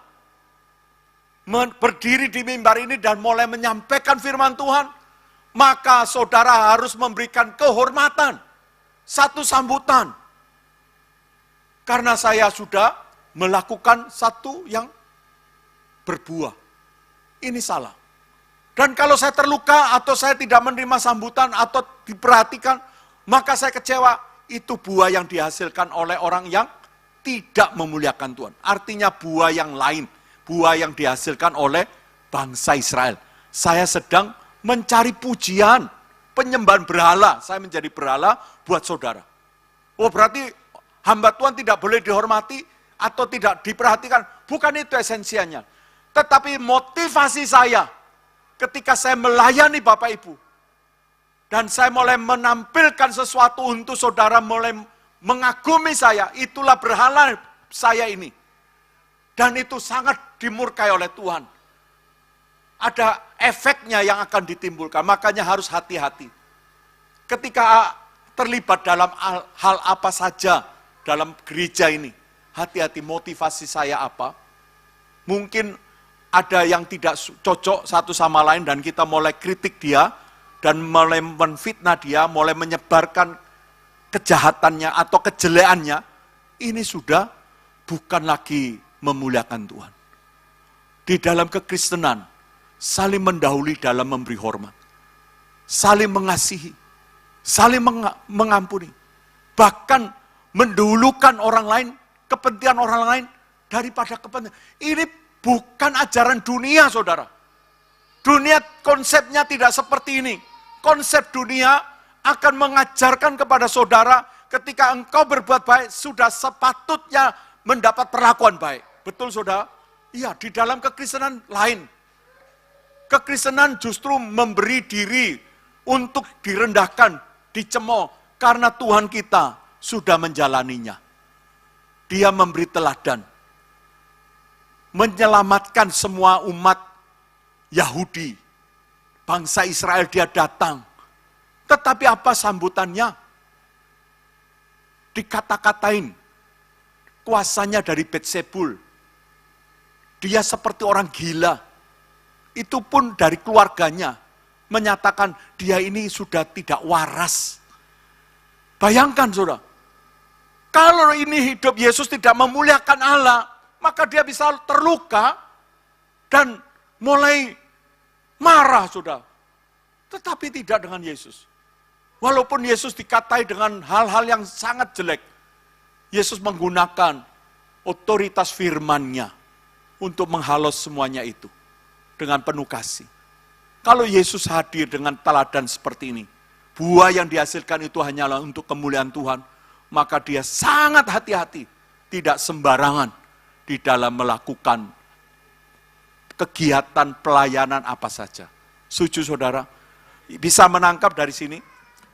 berdiri di mimbar ini dan mulai menyampaikan firman Tuhan, maka saudara harus memberikan kehormatan, satu sambutan. Karena saya sudah melakukan satu yang berbuah. Ini salah. Dan kalau saya terluka atau saya tidak menerima sambutan atau diperhatikan, maka saya kecewa. Itu buah yang dihasilkan oleh orang yang tidak memuliakan Tuhan. Artinya buah yang lain. Buah yang dihasilkan oleh bangsa Israel. Saya sedang mencari pujian, penyembahan berhala. Saya menjadi berhala buat saudara. Oh berarti hamba Tuhan tidak boleh dihormati atau tidak diperhatikan. Bukan itu esensianya. Tetapi motivasi saya ketika saya melayani Bapak Ibu. Dan saya mulai menampilkan sesuatu untuk saudara mulai mengagumi saya. Itulah berhala saya ini. Dan itu sangat dimurkai oleh Tuhan. Ada efeknya yang akan ditimbulkan, makanya harus hati-hati. Ketika terlibat dalam hal apa saja dalam gereja ini, hati-hati motivasi saya apa. Mungkin ada yang tidak cocok satu sama lain dan kita mulai kritik dia, dan mulai menfitnah dia, mulai menyebarkan kejahatannya atau kejeleannya. Ini sudah bukan lagi memuliakan Tuhan. Di dalam kekristenan, saling mendahului dalam memberi hormat. Saling mengasihi. Saling mengampuni. Bahkan mendahulukan orang lain, kepentingan orang lain, daripada kepentingan. Ini bukan ajaran dunia, saudara. Dunia konsepnya tidak seperti ini. Konsep dunia akan mengajarkan kepada saudara, ketika engkau berbuat baik, sudah sepatutnya mendapat perlakuan baik. Betul saudara? Iya, di dalam kekristenan lain. Kekristenan justru memberi diri untuk direndahkan, dicemooh, karena Tuhan kita sudah menjalaninya. Dia memberi teladan. Menyelamatkan semua umat Yahudi. Bangsa Israel dia datang. Tetapi apa sambutannya? Dikata-katain. Kuasanya dari Betsebul. Dia seperti orang gila. Itu pun dari keluarganya menyatakan dia ini sudah tidak waras. Bayangkan saudara, kalau ini hidup Yesus tidak memuliakan Allah, maka dia bisa terluka dan mulai marah saudara. Tetapi tidak dengan Yesus. Walaupun Yesus dikatai dengan hal-hal yang sangat jelek, Yesus menggunakan otoritas firman-Nya untuk menghalos semuanya itu dengan penuh kasih. Kalau Yesus hadir dengan teladan seperti ini, buah yang dihasilkan itu hanyalah untuk kemuliaan Tuhan, maka dia sangat hati-hati, tidak sembarangan di dalam melakukan kegiatan pelayanan apa saja. Setuju saudara? Bisa menangkap dari sini?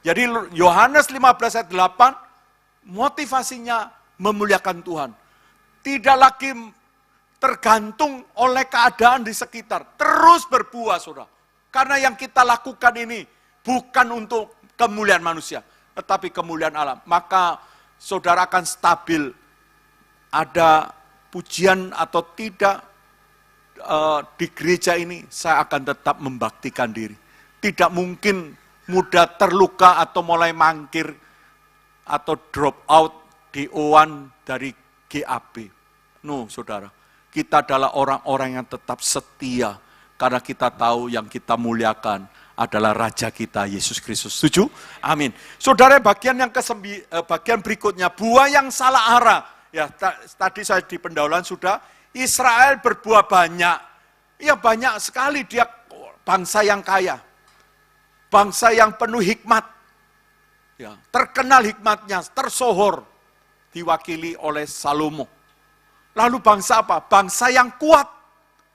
Jadi Yohanes 15 ayat 8, motivasinya memuliakan Tuhan. Tidak lagi tergantung oleh keadaan di sekitar. Terus berbuah, saudara. Karena yang kita lakukan ini bukan untuk kemuliaan manusia, tetapi kemuliaan Allah. Maka saudara akan stabil. Ada pujian atau tidak di gereja ini, saya akan tetap membaktikan diri. Tidak mungkin mudah terluka atau mulai mangkir atau drop out DO1 dari GAB. No, saudara. kita adalah orang-orang yang tetap setia. Karena kita tahu yang kita muliakan adalah Raja kita, Yesus Kristus. Setuju? Amin. Saudara, bagian bagian berikutnya, buah yang salah arah. Ya, tadi saya di pendahuluan sudah, Israel berbuah banyak. Ya, banyak sekali, dia bangsa yang kaya. Bangsa yang penuh hikmat. Ya, terkenal hikmatnya, tersohor. Diwakili oleh Salomo. Lalu bangsa apa? Bangsa yang kuat.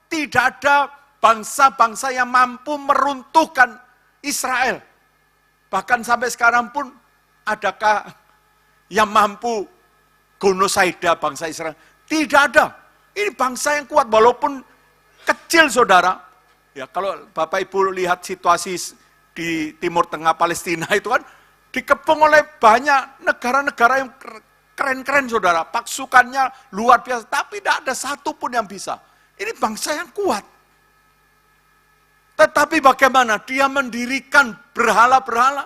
Tidak ada bangsa-bangsa yang mampu meruntuhkan Israel. Bahkan sampai sekarang pun, adakah yang mampu genosaida bangsa Israel? Tidak ada. Ini bangsa yang kuat, walaupun kecil, saudara. Ya, kalau Bapak Ibu lihat situasi di Timur Tengah Palestina itu kan, dikepung oleh banyak negara-negara yang keren-keren, saudara. Pasukannya luar biasa, tapi tidak ada satupun yang bisa. Ini bangsa yang kuat. Tetapi bagaimana? Dia mendirikan berhala-berhala.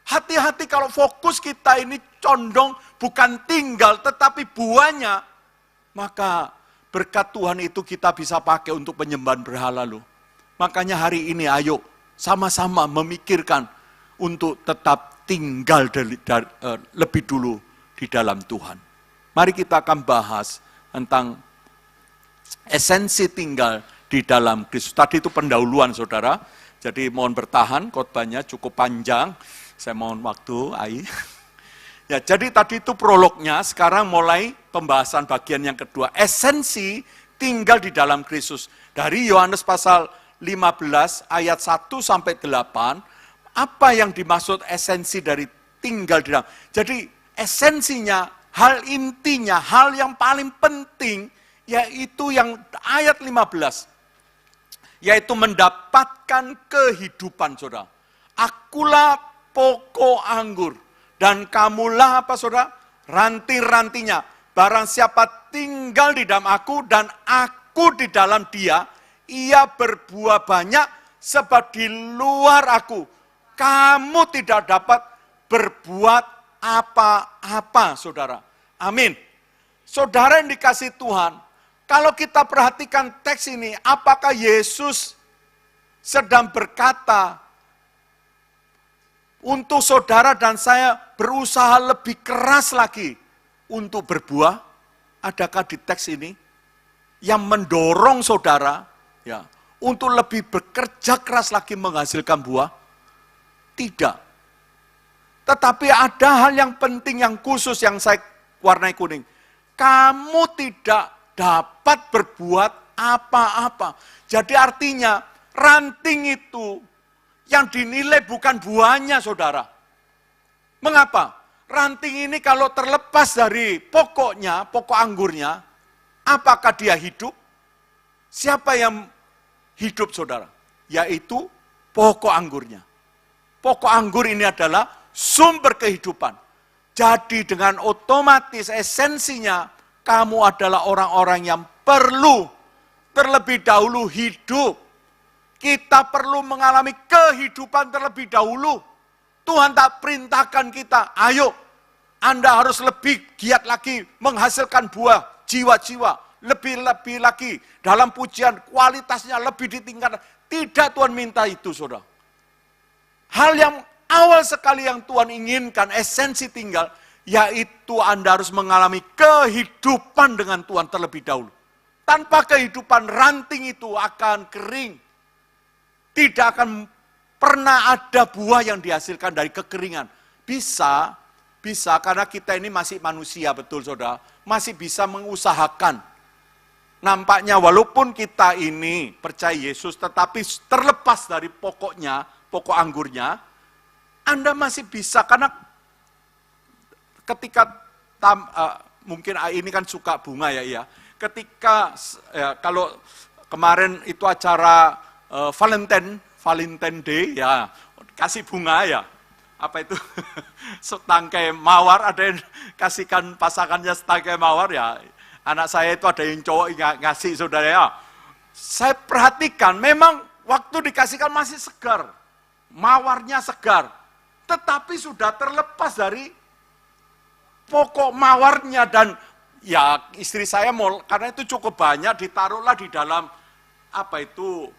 Hati-hati kalau fokus kita ini condong bukan tinggal, tetapi buahnya. Maka berkat Tuhan itu kita bisa pakai untuk penyembahan berhala loh. Makanya hari ini ayo sama-sama memikirkan untuk tetap tinggal lebih dulu di dalam Tuhan. Mari kita akan bahas tentang esensi tinggal di dalam Kristus. Tadi itu pendahuluan, saudara. Jadi mohon bertahan, khotbahnya cukup panjang. Saya mohon waktu, Ai. Ya, jadi tadi itu prolognya, sekarang mulai pembahasan bagian yang kedua. Esensi tinggal di dalam Kristus. Dari Yohanes pasal 15 ayat 1 sampai 8, apa yang dimaksud esensi dari tinggal di dalam. Jadi esensinya, hal intinya, hal yang paling penting, yaitu yang ayat 15. Yaitu mendapatkan kehidupan, saudara. Akulah pokok anggur, dan kamulah apa, saudara? Ranting-rantinya. Barang siapa tinggal di dalam aku, dan aku di dalam dia, ia berbuah banyak, sebab di luar aku, kamu tidak dapat berbuat apa-apa, saudara. Amin. Saudara yang dikasihi Tuhan, kalau kita perhatikan teks ini, apakah Yesus sedang berkata untuk saudara dan saya berusaha lebih keras lagi untuk berbuah? Adakah di teks ini yang mendorong saudara ya untuk lebih bekerja keras lagi menghasilkan buah? Tidak. Tetapi ada hal yang penting, yang khusus yang saya warnai kuning. Kamu tidak dapat berbuat apa-apa. Jadi artinya ranting itu yang dinilai bukan buahnya, saudara. Mengapa? Ranting ini kalau terlepas dari pokoknya, pokok anggurnya, apakah dia hidup? Siapa yang hidup, saudara? Yaitu pokok anggurnya. Pokok anggur ini adalah sumber kehidupan. Jadi dengan otomatis esensinya, kamu adalah orang-orang yang perlu terlebih dahulu hidup. Kita perlu mengalami kehidupan terlebih dahulu. Tuhan tak perintahkan kita, ayo Anda harus lebih giat lagi menghasilkan buah jiwa-jiwa. Lebih-lebih lagi dalam pujian kualitasnya lebih ditingkatkan. Tidak, Tuhan minta itu, saudara. Hal yang awal sekali yang Tuhan inginkan, esensi tinggal, yaitu Anda harus mengalami kehidupan dengan Tuhan terlebih dahulu. Tanpa kehidupan, ranting itu akan kering. Tidak akan pernah ada buah yang dihasilkan dari kekeringan. Bisa karena kita ini masih manusia, betul saudara. Masih bisa mengusahakan. Nampaknya walaupun kita ini percaya Yesus, tetapi terlepas dari pokoknya, pokok anggurnya, Anda masih bisa, karena ketika mungkin ini kan suka bunga ya. Ketika kalau kemarin itu acara Valentine Day ya, kasih bunga ya. Apa itu? Setangkai mawar, ada yang kasihkan pasangannya setangkai mawar ya. Anak saya itu ada yang cowok ngasih, saudara ya. Saya perhatikan memang waktu dikasihkan masih segar. Mawarnya segar. Tetapi sudah terlepas dari pokok mawarnya dan ya istri saya mau, karena itu cukup banyak, ditaruhlah di dalam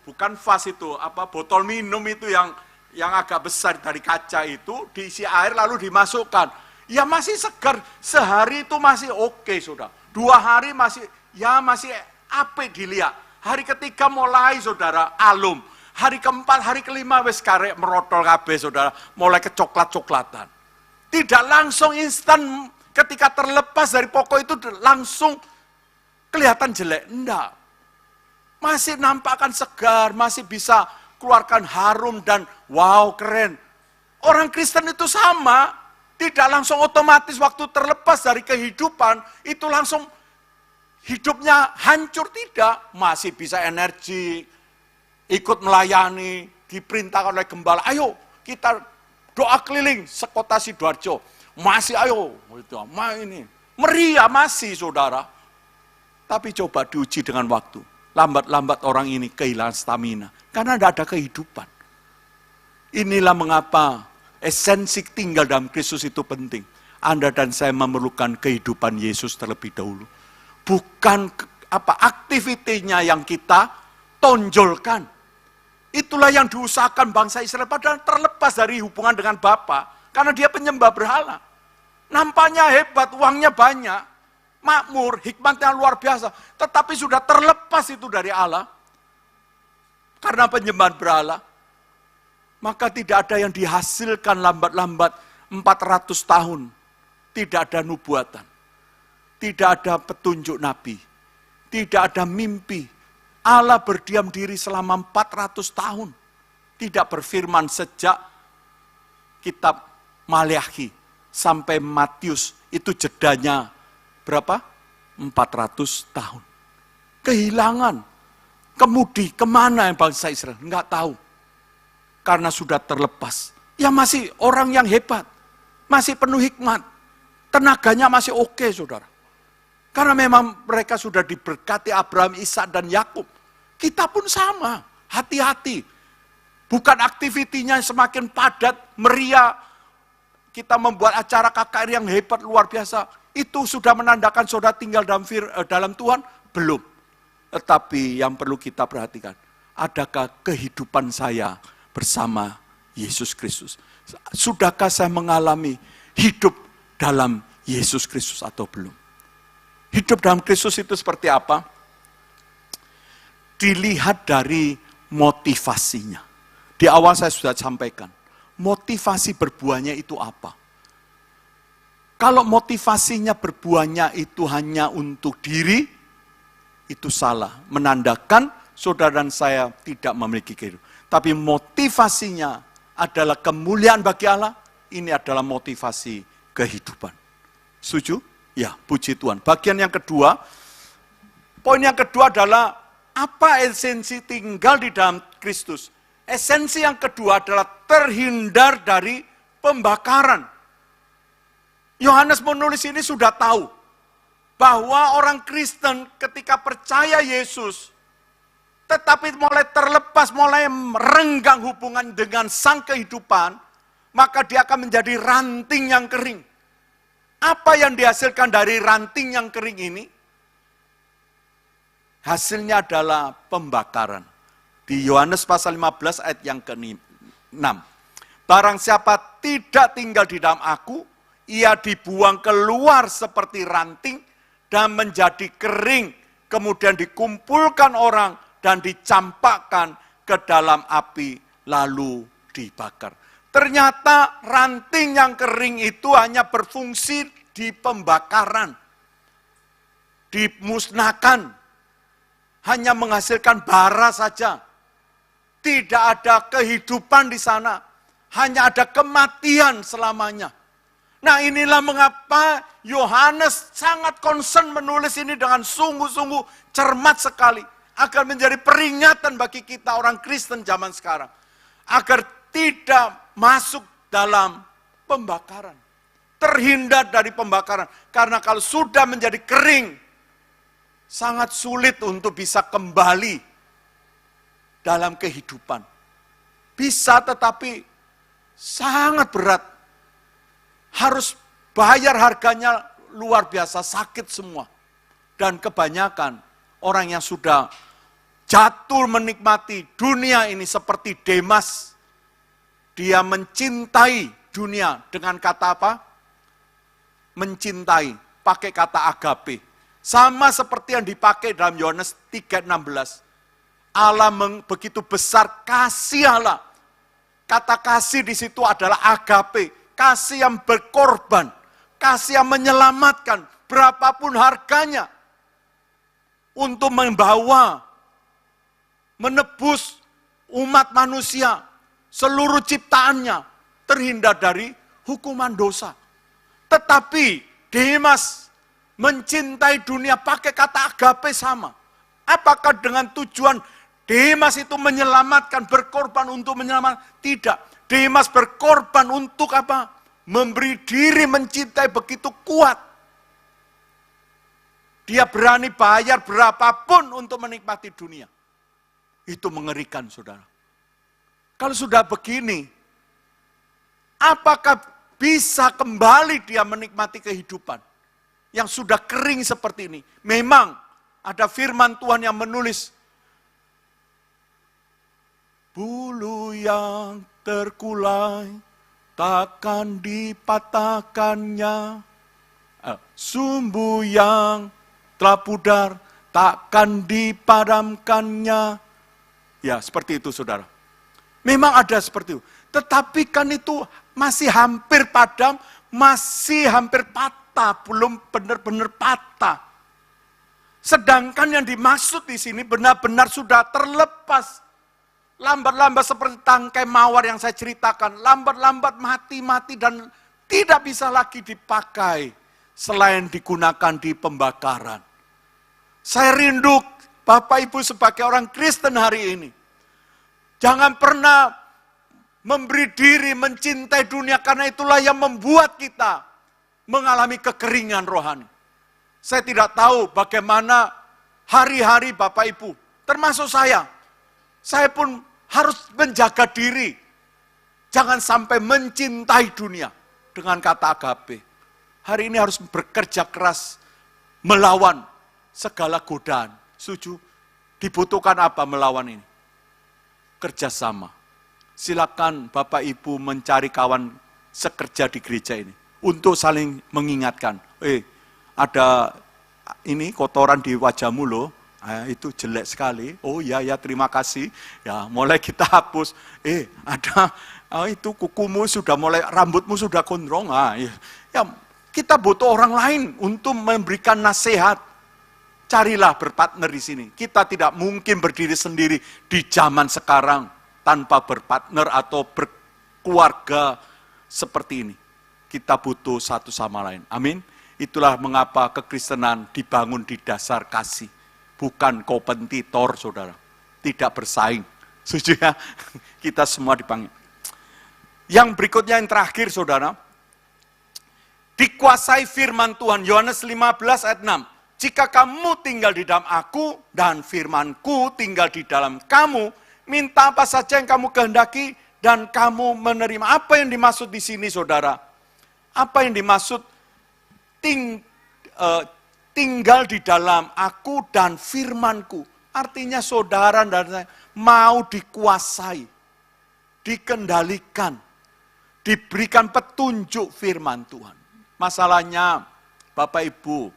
bukan vas itu, botol minum itu yang agak besar dari kaca itu, diisi air lalu dimasukkan. Ya masih segar, sehari itu masih oke, saudara. 2 hari masih apik dilihat. Hari ketiga mulai, saudara, alum. Hari keempat, hari kelima wis karek merotol kabeh, saudara, mulai kecoklat-coklatan. Tidak langsung instan ketika terlepas dari pokok itu langsung kelihatan jelek, enggak. Masih nampakkan segar, masih bisa keluarkan harum dan wow, keren. Orang Kristen itu sama, tidak langsung otomatis waktu terlepas dari kehidupan, itu langsung hidupnya hancur, tidak. Masih bisa energi, ikut melayani, diperintahkan oleh gembala, ayo kita doa keliling sekota Sidoarjo. Masih ayo, ini. Meriah masih, saudara. Tapi coba diuji dengan waktu. Lambat-lambat orang ini kehilangan stamina. Karena tidak ada kehidupan. Inilah mengapa esensi tinggal dalam Kristus itu penting. Anda dan saya memerlukan kehidupan Yesus terlebih dahulu. Bukan aktivitinya yang kita tonjolkan. Itulah yang diusahakan bangsa Israel, padahal terlepas dari hubungan dengan Bapa, karena dia penyembah berhala. Nampaknya hebat, uangnya banyak, makmur, hikmatnya luar biasa, tetapi sudah terlepas itu dari Allah, karena penyembahan berhala, maka tidak ada yang dihasilkan lambat-lambat 400 tahun. Tidak ada nubuatan, tidak ada petunjuk nabi, tidak ada mimpi. Allah berdiam diri selama 400 tahun. Tidak berfirman sejak kitab Maleakhi sampai Matius. Itu jedanya berapa? 400 tahun. Kehilangan. Kemudi, kemana yang bangsa Israel? Enggak tahu. Karena sudah terlepas. Ya masih orang yang hebat. Masih penuh hikmat. Tenaganya masih oke, saudara. Karena memang mereka sudah diberkati Abraham, Ishak dan Yakub. Kita pun sama, hati-hati. Bukan aktivitinya semakin padat, meriah. Kita membuat acara KKR yang hebat, luar biasa. Itu sudah menandakan saudara tinggal dalam Tuhan? Belum. Tetapi yang perlu kita perhatikan, adakah kehidupan saya bersama Yesus Kristus? Sudahkah saya mengalami hidup dalam Yesus Kristus atau belum? Hidup dalam Kristus itu seperti apa? Dilihat dari motivasinya. Di awal saya sudah sampaikan, motivasi berbuahnya itu apa? Kalau motivasinya berbuahnya itu hanya untuk diri, itu salah. Menandakan saudara dan saya tidak memiliki kehidupan. Tapi motivasinya adalah kemuliaan bagi Allah, ini adalah motivasi kehidupan. Setuju? Ya, puji Tuhan. Bagian yang kedua, poin yang kedua adalah apa esensi tinggal di dalam Kristus? Esensi yang kedua adalah terhindar dari pembakaran. Yohanes menulis ini sudah tahu bahwa orang Kristen ketika percaya Yesus, tetapi mulai terlepas, mulai merenggang hubungan dengan sang kehidupan, maka dia akan menjadi ranting yang kering. Apa yang dihasilkan dari ranting yang kering ini? Hasilnya adalah pembakaran. Di Yohanes pasal 15 ayat yang ke-6. Barang siapa tidak tinggal di dalam aku, ia dibuang keluar seperti ranting dan menjadi kering. Kemudian dikumpulkan orang dan dicampakkan ke dalam api lalu dibakar. Ternyata ranting yang kering itu hanya berfungsi di pembakaran. Dimusnahkan. Hanya menghasilkan bara saja. Tidak ada kehidupan di sana. Hanya ada kematian selamanya. Nah inilah mengapa Yohanes sangat concern menulis ini dengan sungguh-sungguh cermat sekali. Agar menjadi peringatan bagi kita orang Kristen zaman sekarang. Agar tidak masuk dalam pembakaran. Terhindar dari pembakaran. Karena kalau sudah menjadi kering, sangat sulit untuk bisa kembali dalam kehidupan. Bisa tetapi sangat berat. Harus bayar harganya luar biasa sakit semua. Dan kebanyakan orang yang sudah jatuh menikmati dunia ini seperti Demas. Dia mencintai dunia dengan kata apa? Mencintai, pakai kata agape. Sama seperti yang dipakai dalam Yohanes 3:16. Allah begitu besar kasih Allah. Kata kasih di situ adalah agape, kasih yang berkorban, kasih yang menyelamatkan, berapapun harganya, untuk membawa, menebus umat manusia, seluruh ciptaannya, terhindar dari hukuman dosa. Tetapi Demas mencintai dunia pakai kata agape sama. Apakah dengan tujuan Demas itu menyelamatkan, berkorban untuk menyelamatkan? Tidak. Demas berkorban untuk apa? Memberi diri, mencintai begitu kuat. Dia berani bayar berapapun untuk menikmati dunia. Itu mengerikan, saudara. Kalau sudah begini, apakah bisa kembali dia menikmati kehidupan yang sudah kering seperti ini? Memang ada firman Tuhan yang menulis, bulu yang terkulai takkan dipatahkannya, sumbu yang telah pudar takkan dipadamkannya. Ya, seperti itu, saudara. Memang ada seperti itu. Tetapi kan itu masih hampir padam, masih hampir patah, belum benar-benar patah. Sedangkan yang dimaksud di sini benar-benar sudah terlepas. Lambat-lambat seperti tangkai mawar yang saya ceritakan. Lambat-lambat mati-mati dan tidak bisa lagi dipakai selain digunakan di pembakaran. Saya rindu Bapak Ibu sebagai orang Kristen hari ini. Jangan pernah memberi diri, mencintai dunia, karena itulah yang membuat kita mengalami kekeringan rohani. Saya tidak tahu bagaimana hari-hari Bapak Ibu, termasuk saya. Saya pun harus menjaga diri. Jangan sampai mencintai dunia dengan kata agape. Hari ini harus bekerja keras melawan segala godaan. Setuju? Dibutuhkan apa melawan ini? Kerjasama. Silakan Bapak Ibu mencari kawan sekerja di gereja ini untuk saling mengingatkan. Ada ini kotoran di wajahmu loh. Itu jelek sekali. Oh ya terima kasih. Ya mulai kita hapus. Ada itu kukumu sudah mulai, rambutmu sudah gondrong. Ya kita butuh orang lain untuk memberikan nasihat. Carilah berpartner di sini. Kita tidak mungkin berdiri sendiri di zaman sekarang tanpa berpartner atau berkeluarga seperti ini. Kita butuh satu sama lain. Amin. Itulah mengapa kekristenan dibangun di dasar kasih. Bukan kompetitor, saudara. Tidak bersaing. Setuju ya? Kita semua dipanggil. Yang berikutnya yang terakhir, saudara. Dikuasai firman Tuhan. Yohanes 15 ayat 6. Jika kamu tinggal di dalam aku dan firmanku tinggal di dalam kamu, minta apa saja yang kamu kehendaki dan kamu menerima. Apa yang dimaksud di sini, saudara? Apa yang dimaksud tinggal di dalam aku dan firmanku? Artinya saudara dan saya mau dikuasai, dikendalikan, diberikan petunjuk firman Tuhan. Masalahnya Bapak Ibu,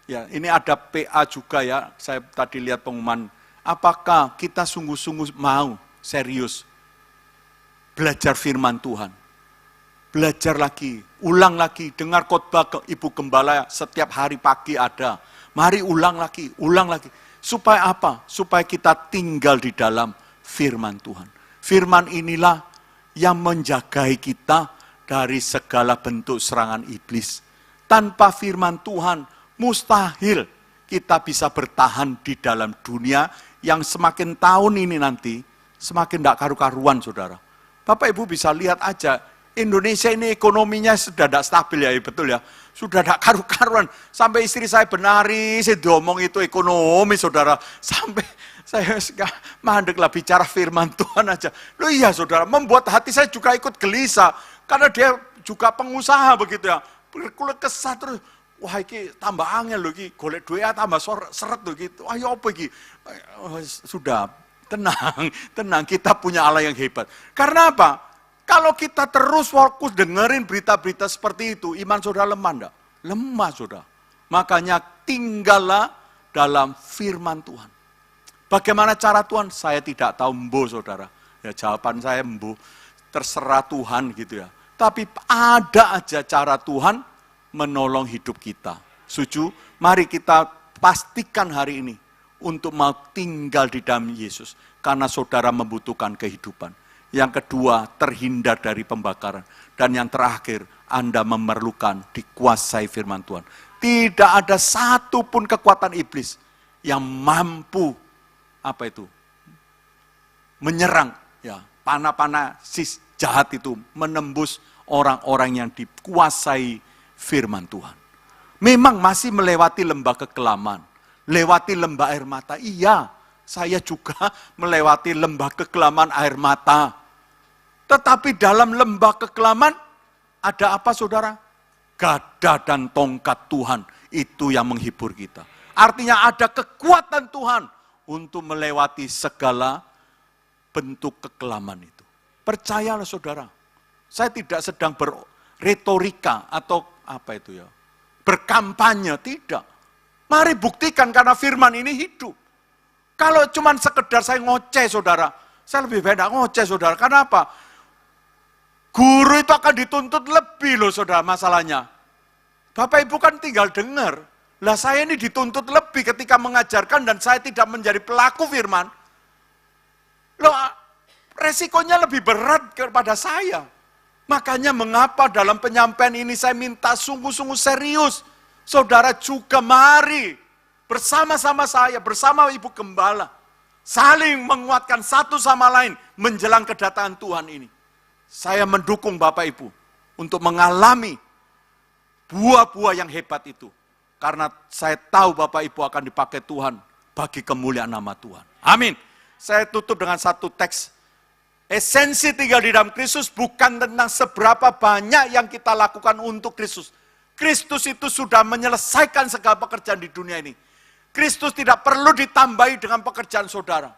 ya ini ada PA juga ya, saya tadi lihat pengumuman. Apakah kita sungguh-sungguh mau serius belajar firman Tuhan? Belajar lagi, ulang lagi, dengar khotbah ke Ibu Gembala setiap hari pagi ada. Mari ulang lagi, ulang lagi. Supaya apa? Supaya kita tinggal di dalam firman Tuhan. Firman inilah yang menjagai kita dari segala bentuk serangan iblis. Tanpa firman Tuhan, mustahil kita bisa bertahan di dalam dunia yang semakin tahun ini nanti, semakin tidak karu-karuan, saudara. Bapak Ibu bisa lihat aja, Indonesia ini ekonominya sudah tidak stabil ya, betul ya. Sudah tidak karu-karuan. Sampai istri saya benari, saya diomong itu ekonomi, saudara. Sampai saya mandeklah bicara firman Tuhan aja. Loh iya, saudara, membuat hati saya juga ikut gelisah. Karena dia juga pengusaha begitu ya. Berkeluh kesah terus, wah iki tambah angel lho iki, golek duit tambah seret lho gitu. Wah ya apa iki? Sudah, tenang, kita punya Allah yang hebat. Karena apa? Kalau kita terus fokus dengerin berita-berita seperti itu, iman saudara lemah enggak? Lemah saudara. Makanya tinggallah dalam firman Tuhan. Bagaimana cara Tuhan? Saya tidak tahu, mbo saudara. Ya jawaban saya mbo, terserah Tuhan gitu ya. Tapi ada aja cara Tuhan menolong hidup kita. Setuju? Mari kita pastikan hari ini untuk mau tinggal di dalam Yesus. Karena saudara membutuhkan kehidupan. Yang kedua, terhindar dari pembakaran. Dan yang terakhir, Anda memerlukan dikuasai firman Tuhan. Tidak ada satupun kekuatan iblis yang mampu menyerang ya panah-panah sis jahat itu menembus orang-orang yang dikuasai firman Tuhan. Memang masih melewati lembah kekelaman, lewati lembah air mata. Iya, saya juga melewati lembah kekelaman air mata. Tetapi dalam lembah kekelaman ada apa saudara? Gada dan tongkat Tuhan, itu yang menghibur kita. Artinya ada kekuatan Tuhan untuk melewati segala bentuk kekelaman itu. Percayalah saudara, saya tidak sedang berretorika atau berkampanye, tidak. Mari buktikan karena firman ini hidup. Kalau cuma sekedar saya ngoceh saudara, saya lebih baik ngoceh saudara. Karena apa? Guru itu akan dituntut lebih loh saudara masalahnya. Bapak Ibu kan tinggal dengar. Lah saya ini dituntut lebih ketika mengajarkan dan saya tidak menjadi pelaku firman. Loh resikonya lebih berat kepada saya. Makanya mengapa dalam penyampaian ini saya minta sungguh-sungguh serius. Saudara juga mari bersama-sama saya, bersama Ibu Gembala. Saling menguatkan satu sama lain menjelang kedatangan Tuhan ini. Saya mendukung Bapak Ibu untuk mengalami buah-buah yang hebat itu. Karena saya tahu Bapak Ibu akan dipakai Tuhan bagi kemuliaan nama Tuhan. Amin. Saya tutup dengan satu teks. Esensi tinggal di dalam Kristus bukan tentang seberapa banyak yang kita lakukan untuk Kristus. Kristus itu sudah menyelesaikan segala pekerjaan di dunia ini. Kristus tidak perlu ditambahi dengan pekerjaan saudara.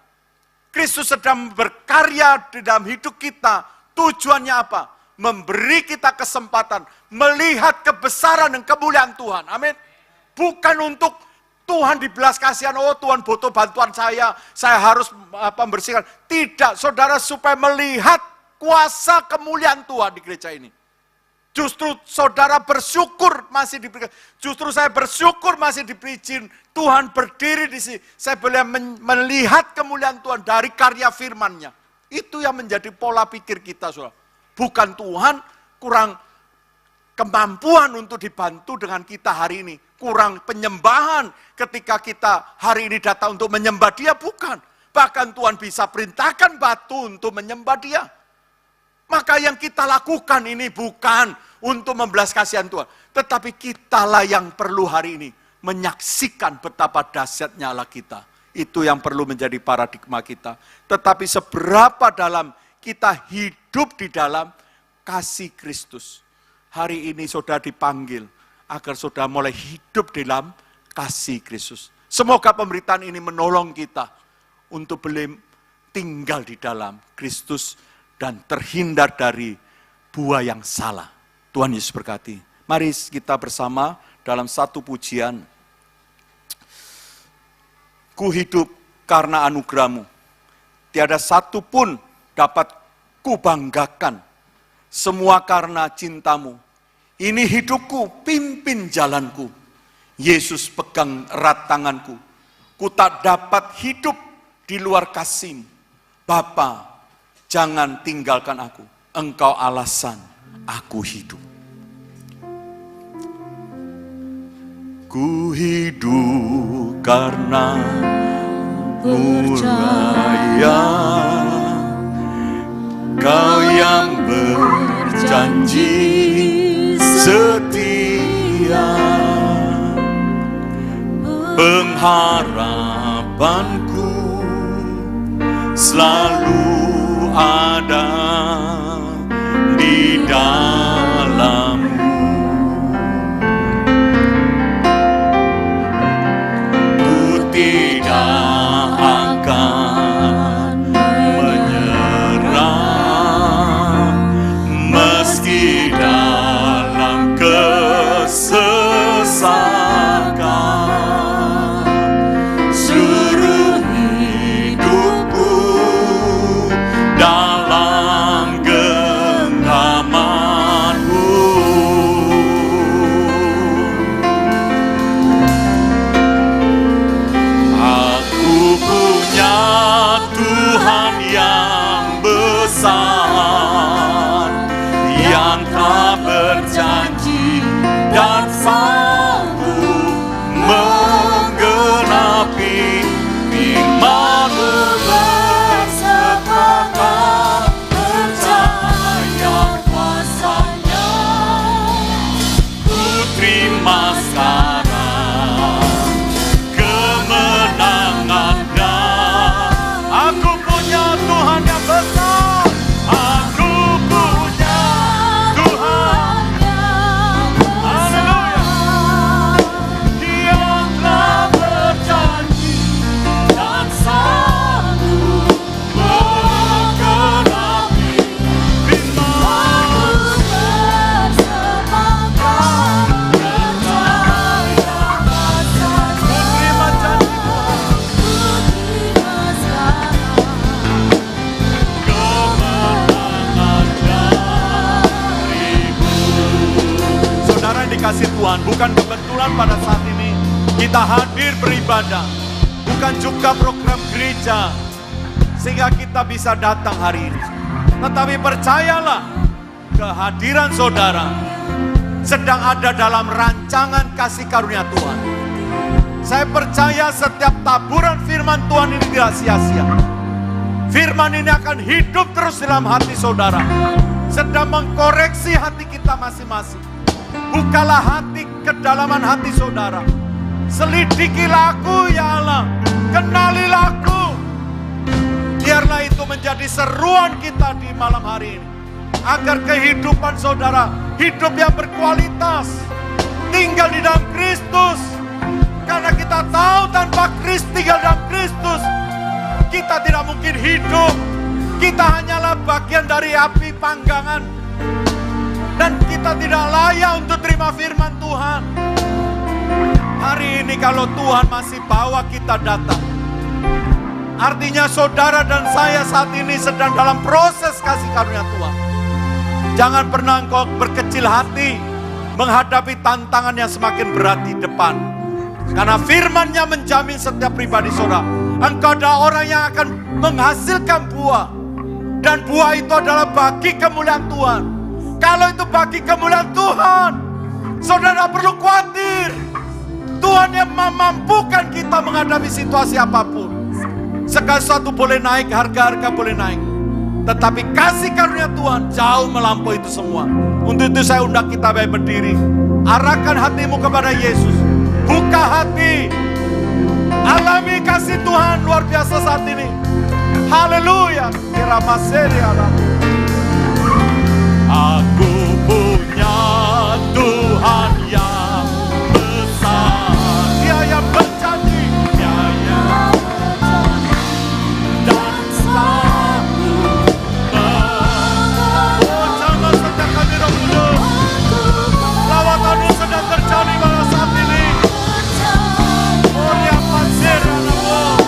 Kristus sedang berkarya di dalam hidup kita. Tujuannya apa? Memberi kita kesempatan melihat kebesaran dan kemuliaan Tuhan. Amin. Bukan untuk Tuhan dibelas kasihan, oh Tuhan butuh bantuan saya harus membersihkan. Tidak, saudara, supaya melihat kuasa kemuliaan Tuhan di gereja ini. Justru saudara bersyukur masih diberikan. Justru saya bersyukur masih diberi izin Tuhan berdiri di sini. Saya boleh melihat kemuliaan Tuhan dari karya firman-Nya. Itu yang menjadi pola pikir kita, saudara. Bukan Tuhan kurang kemampuan untuk dibantu dengan kita hari ini. Kurang penyembahan ketika kita hari ini datang untuk menyembah Dia, bukan. Bahkan Tuhan bisa perintahkan batu untuk menyembah Dia. Maka yang kita lakukan ini bukan untuk membelas kasihan Tuhan. Tetapi kitalah yang perlu hari ini menyaksikan betapa dahsyatnya Allah kita. Itu yang perlu menjadi paradigma kita. Tetapi seberapa dalam kita hidup di dalam kasih Kristus. Hari ini saudara dipanggil agar saudara mulai hidup dalam kasih Kristus. Semoga pemberitaan ini menolong kita untuk boleh tinggal di dalam Kristus dan terhindar dari buah yang salah. Tuhan Yesus berkati. Mari kita bersama dalam satu pujian. Ku hidup karena anugerah-Mu. Tiada satu pun dapat kubanggakan. Semua karena cinta-Mu. Ini hidupku, pimpin jalanku. Yesus pegang erat tanganku. Ku tak dapat hidup di luar kasih-Mu. Bapa, jangan tinggalkan aku. Engkau alasan aku hidup. Ku hidup karena percaya Kau yang berjanji setia, pengharapanku selalu ada di dalam-Mu. terima sekarang kemenangannya. Aku punya Tuhan yang besar. Aku punya Tuhan. Haleluya. Dia telah berjanji dan sanggup menggenapi firman. Terima janji Tuhan. Saudara yang dikasih Tuhan, bukan kebetulan pada saat ini kita hadir beribadah, bukan juga program gereja sehingga kita bisa datang hari ini. Tetapi percayalah, kehadiran saudara sedang ada dalam rancangan kasih karunia Tuhan. Saya percaya setiap taburan firman Tuhan ini tidak sia-sia. Firman ini akan hidup terus dalam hati saudara, sedang mengkoreksi hati kita masing-masing. Bukalah hati, kedalaman hati saudara. Selidikilah aku ya Allah, kenalilah aku. Biarlah itu menjadi seruan kita di malam hari ini, agar kehidupan saudara hidup yang berkualitas, tinggal di dalam Kristus. Karena kita tahu tanpa Kristus, tinggal dalam Kristus, kita tidak mungkin hidup. Kita hanyalah bagian dari api panggangan, dan kita tidak layak untuk terima firman Tuhan. Hari ini kalau Tuhan masih bawa kita datang, artinya saudara dan saya saat ini sedang dalam proses kasih karunia Tuhan. Jangan pernah engkau berkecil hati menghadapi tantangan yang semakin berat di depan. Karena firman-Nya menjamin setiap pribadi saudara, engkau ada orang yang akan menghasilkan buah. Dan buah itu adalah bagi kemuliaan Tuhan. Kalau itu bagi kemuliaan Tuhan, saudara perlu khawatir. Tuhan yang memampukan kita menghadapi situasi apapun. Segala sesuatu boleh naik, harga-harga boleh naik, tetapi kasih karunia Tuhan jauh melampaui itu semua. Untuk itu saya undang kita baik berdiri. Arahkan hatimu kepada Yesus. Buka hati. Alami kasih Tuhan luar biasa saat ini. Haleluya. Aku punya Tuhan yang besar. Dia yang berjanji. Dia yang dan sanggup jangan setiapkan di Roh Kudus. Lawatanmu sedang terjadi pada saat ini. Oria pasir anakmu.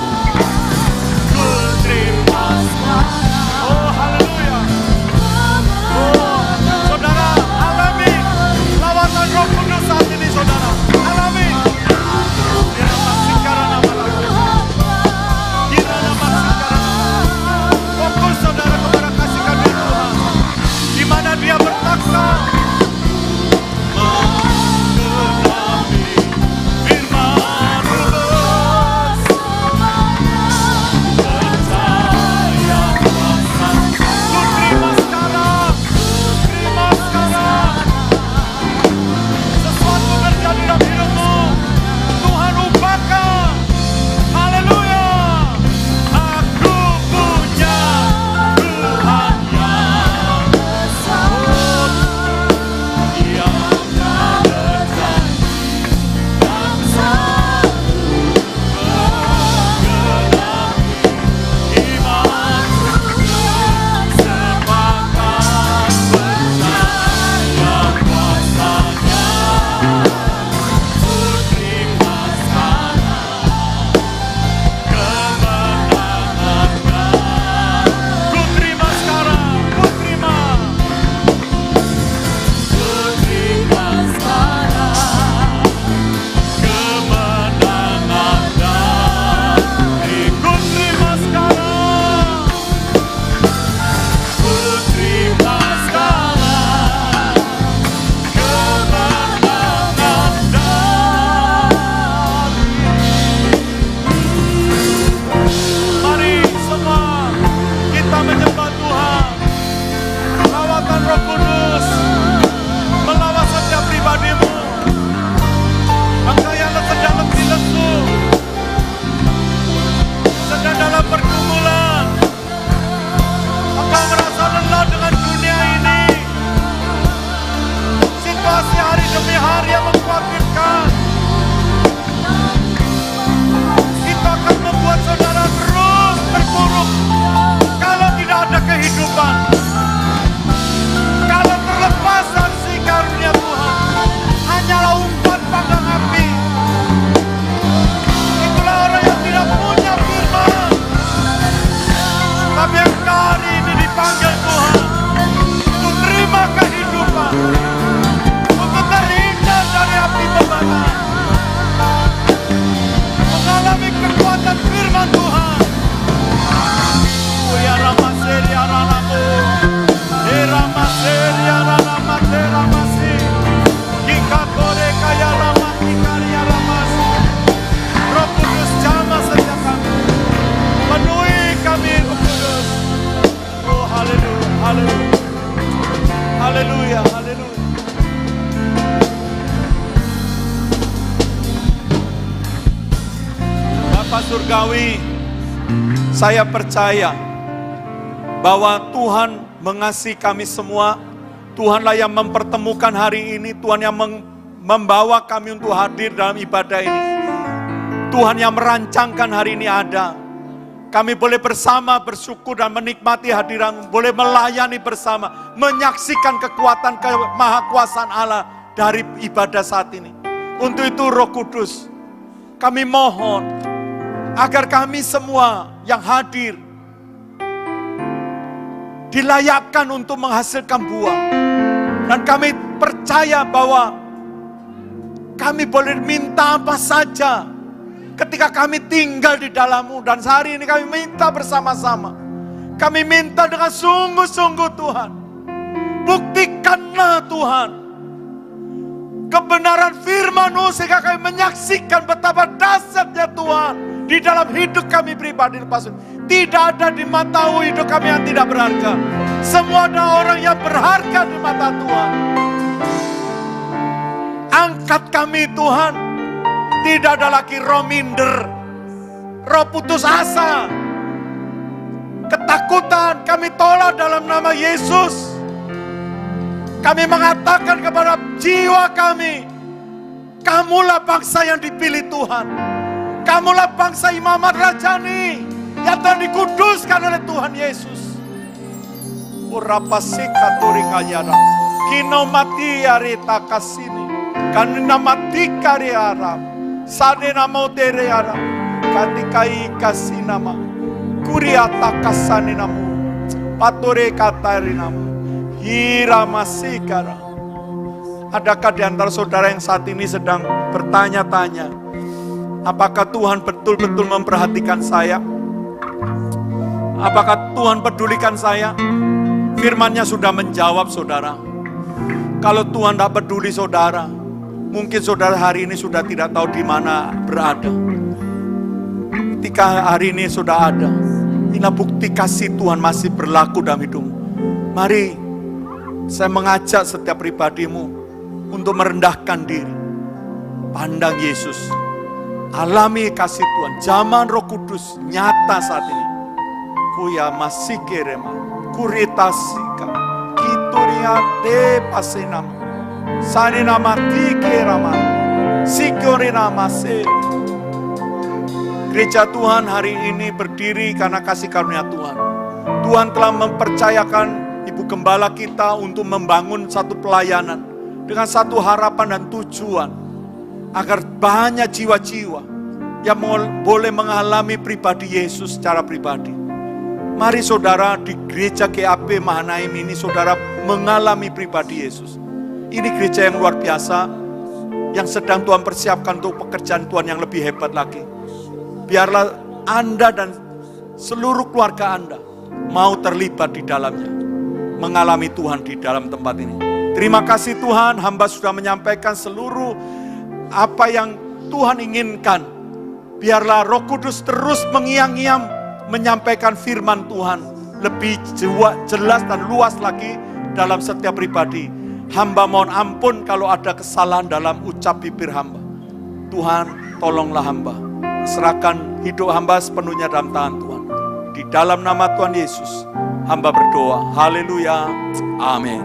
Ku terima. Oh haleluya. surgawi, saya percaya bahwa Tuhan mengasihi kami semua. Tuhanlah yang mempertemukan hari ini, Tuhan yang membawa kami untuk hadir dalam ibadah ini. Tuhan yang merancangkan hari ini ada. Kami boleh bersama bersyukur dan menikmati hadiran, boleh melayani bersama, menyaksikan kekuatan kemahakuasaan Allah dari ibadah saat ini. Untuk itu Roh Kudus, kami mohon agar kami semua yang hadir dilayakkan untuk menghasilkan buah. Dan kami percaya bahwa kami boleh minta apa saja ketika kami tinggal di dalam-Mu. Dan sehari ini kami minta bersama-sama. Kami minta dengan sungguh-sungguh Tuhan. Buktikanlah Tuhan kebenaran firman-Mu sehingga kami menyaksikan betapa dahsyatnya Tuhan di dalam hidup kami pribadi. Tidak ada di mata-Mu hidup kami yang tidak berharga. Semua ada orang yang berharga di mata Tuhan. Angkat kami Tuhan. Tidak ada lagi roh minder, roh putus asa, ketakutan. Kami tolak dalam nama Yesus. Kami mengatakan kepada jiwa kami, kamulah bangsa yang dipilih Tuhan. Kamulah bangsa imamat rajani yang telah dikuduskan oleh Tuhan Yesus. Urapasika turingayara, kinomati arita kasini, kanina mati kariara. Sade nama tere ara, katikai kasih nama, kuriata kasani namu, patore katari namu, hira masih kara. Adakah di antara saudara yang saat ini sedang bertanya-tanya, apakah Tuhan betul-betul memperhatikan saya? Apakah Tuhan pedulikan saya? Firman-Nya sudah menjawab saudara. Kalau Tuhan tidak peduli saudara, mungkin saudara hari ini sudah tidak tahu di mana berada. Ketika hari ini sudah ada, inilah bukti kasih Tuhan masih berlaku dalam hidupmu. Mari saya mengajak setiap pribadimu untuk merendahkan diri. Pandang Yesus. Alami kasih Tuhan. Zaman Roh Kudus nyata saat ini. Kuya masih kerema. Kuritasika. Kituria de pasenama. Sani nama tike rama, sikori nama se. Gereja Tuhan hari ini berdiri karena kasih karunia Tuhan. Tuhan telah mempercayakan Ibu Gembala kita untuk membangun satu pelayanan dengan satu harapan dan tujuan agar banyak jiwa-jiwa yang boleh mengalami pribadi Yesus secara pribadi. Mari saudara di gereja GAP Mahanaim ini saudara mengalami pribadi Yesus. Ini gereja yang luar biasa, yang sedang Tuhan persiapkan untuk pekerjaan Tuhan yang lebih hebat lagi. Biarlah Anda dan seluruh keluarga Anda mau terlibat di dalamnya, mengalami Tuhan di dalam tempat ini. Terima kasih Tuhan, hamba sudah menyampaikan seluruh apa yang Tuhan inginkan. Biarlah Roh Kudus terus mengiang-iang menyampaikan firman Tuhan lebih jelas dan luas lagi dalam setiap pribadi. Hamba mohon ampun kalau ada kesalahan dalam ucap bibir hamba. Tuhan tolonglah hamba. Serahkan hidup hamba sepenuhnya dalam tangan Tuhan. Di dalam nama Tuhan Yesus hamba berdoa. Haleluya. Amin.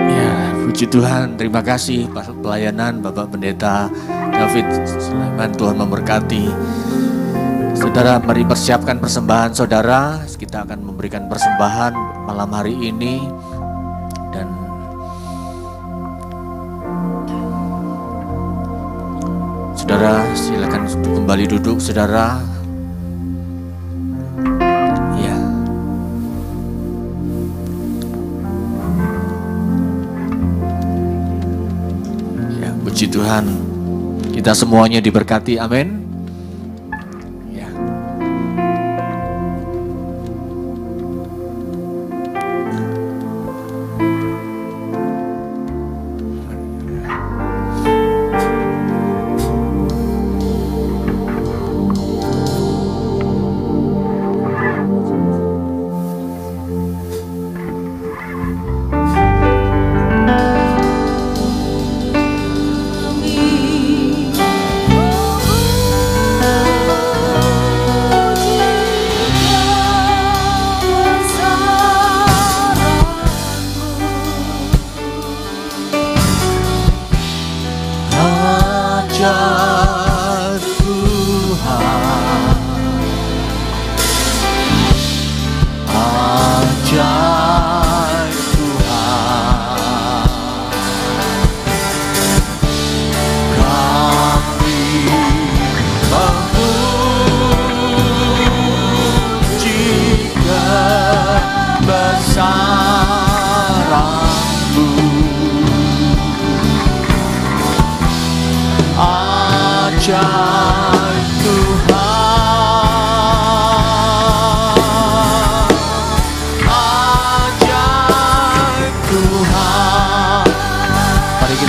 Ya, puji Tuhan. Terima kasih pelayanan Bapak Pendeta David Sulaiman. Tuhan memberkati. Saudara, mari persiapkan persembahan saudara. Kita akan memberikan persembahan malam hari ini. Dan saudara, silakan kembali duduk saudara. Ya. Ya, puji Tuhan. Kita semuanya diberkati. Amin.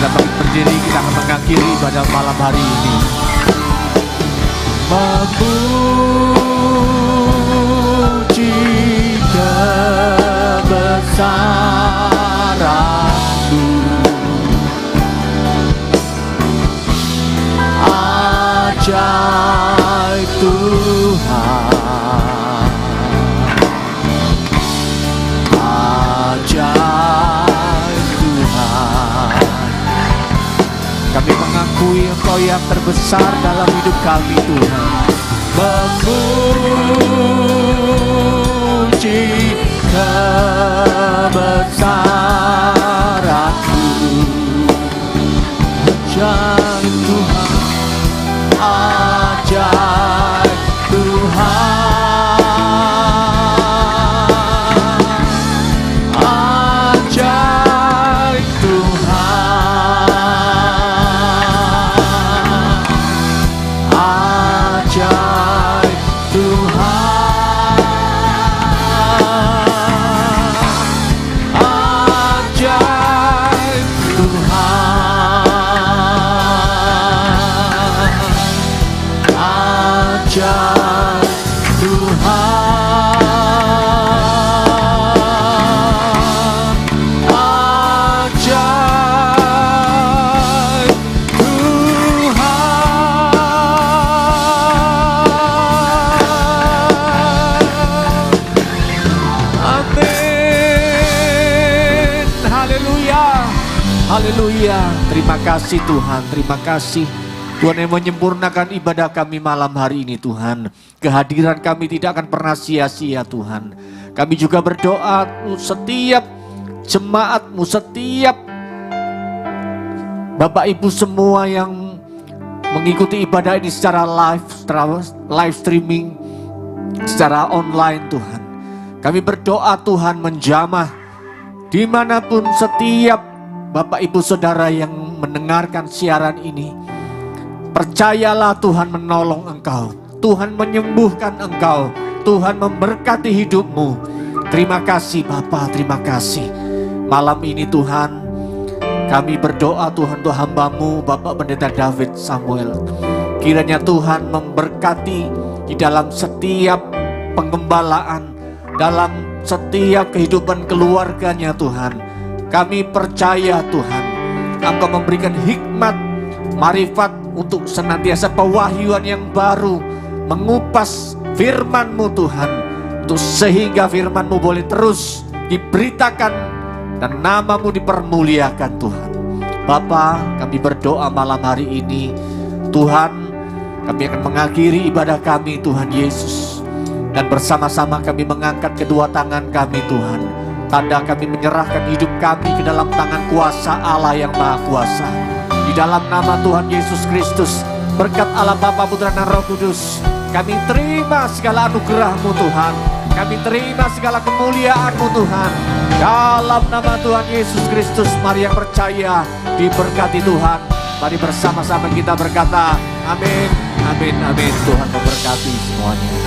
Kita bangkit berdiri, kita akan mengakhiri pada malam hari ini. Memuji kebesaran-Mu, ajaib Tuhan, ajaib Tuhan. Kami mengakui Engkau yang terbesar dalam hidup kami Tuhan. Memuji kebesaran-Mu, ajaib Tuhan, ajaib Tuhan, ajaib Tuhan, ajaib Tuhan, ajaib Tuhan, ajaib Tuhan, ajaib Tuhan. Amin. Haleluya. Haleluya. Terima kasih Tuhan. Terima kasih Tuhan yang menyempurnakan ibadah kami malam hari ini Tuhan. Kehadiran kami tidak akan pernah sia-sia Tuhan. Kami juga berdoa setiap jemaat-Mu, setiap Bapak Ibu semua yang mengikuti ibadah ini secara live streaming, secara online Tuhan. Kami berdoa Tuhan menjamah dimanapun setiap Bapak Ibu Saudara yang mendengarkan siaran ini. Percayalah Tuhan menolong engkau, Tuhan menyembuhkan engkau, Tuhan memberkati hidupmu. Terima kasih Bapa, terima kasih. Malam ini Tuhan, kami berdoa Tuhan untuk hamba-Mu Bapak Pendeta David Samuel. Kiranya Tuhan memberkati di dalam setiap pengembalaan, dalam setiap kehidupan keluarganya Tuhan. Kami percaya Tuhan, Engkau memberikan hikmat, marifat untuk senantiasa pewahyuan yang baru, mengupas firman-Mu Tuhan, untuk sehingga firman-Mu boleh terus diberitakan dan nama-Mu dipermuliakan Tuhan. Bapa, kami berdoa malam hari ini Tuhan, kami akan mengakhiri ibadah kami Tuhan Yesus, dan bersama-sama kami mengangkat kedua tangan kami Tuhan, tanda kami menyerahkan hidup kami ke dalam tangan kuasa Allah yang Maha Kuasa. Di dalam nama Tuhan Yesus Kristus, berkat Allah Bapa, Putra dan Roh Kudus, kami terima segala anugerah-Mu Tuhan. Kami terima segala kemuliaan-Mu Tuhan. Dalam nama Tuhan Yesus Kristus, mari yang percaya diberkati Tuhan. Mari bersama-sama kita berkata, amin, amin, amin. Tuhan memberkati semuanya.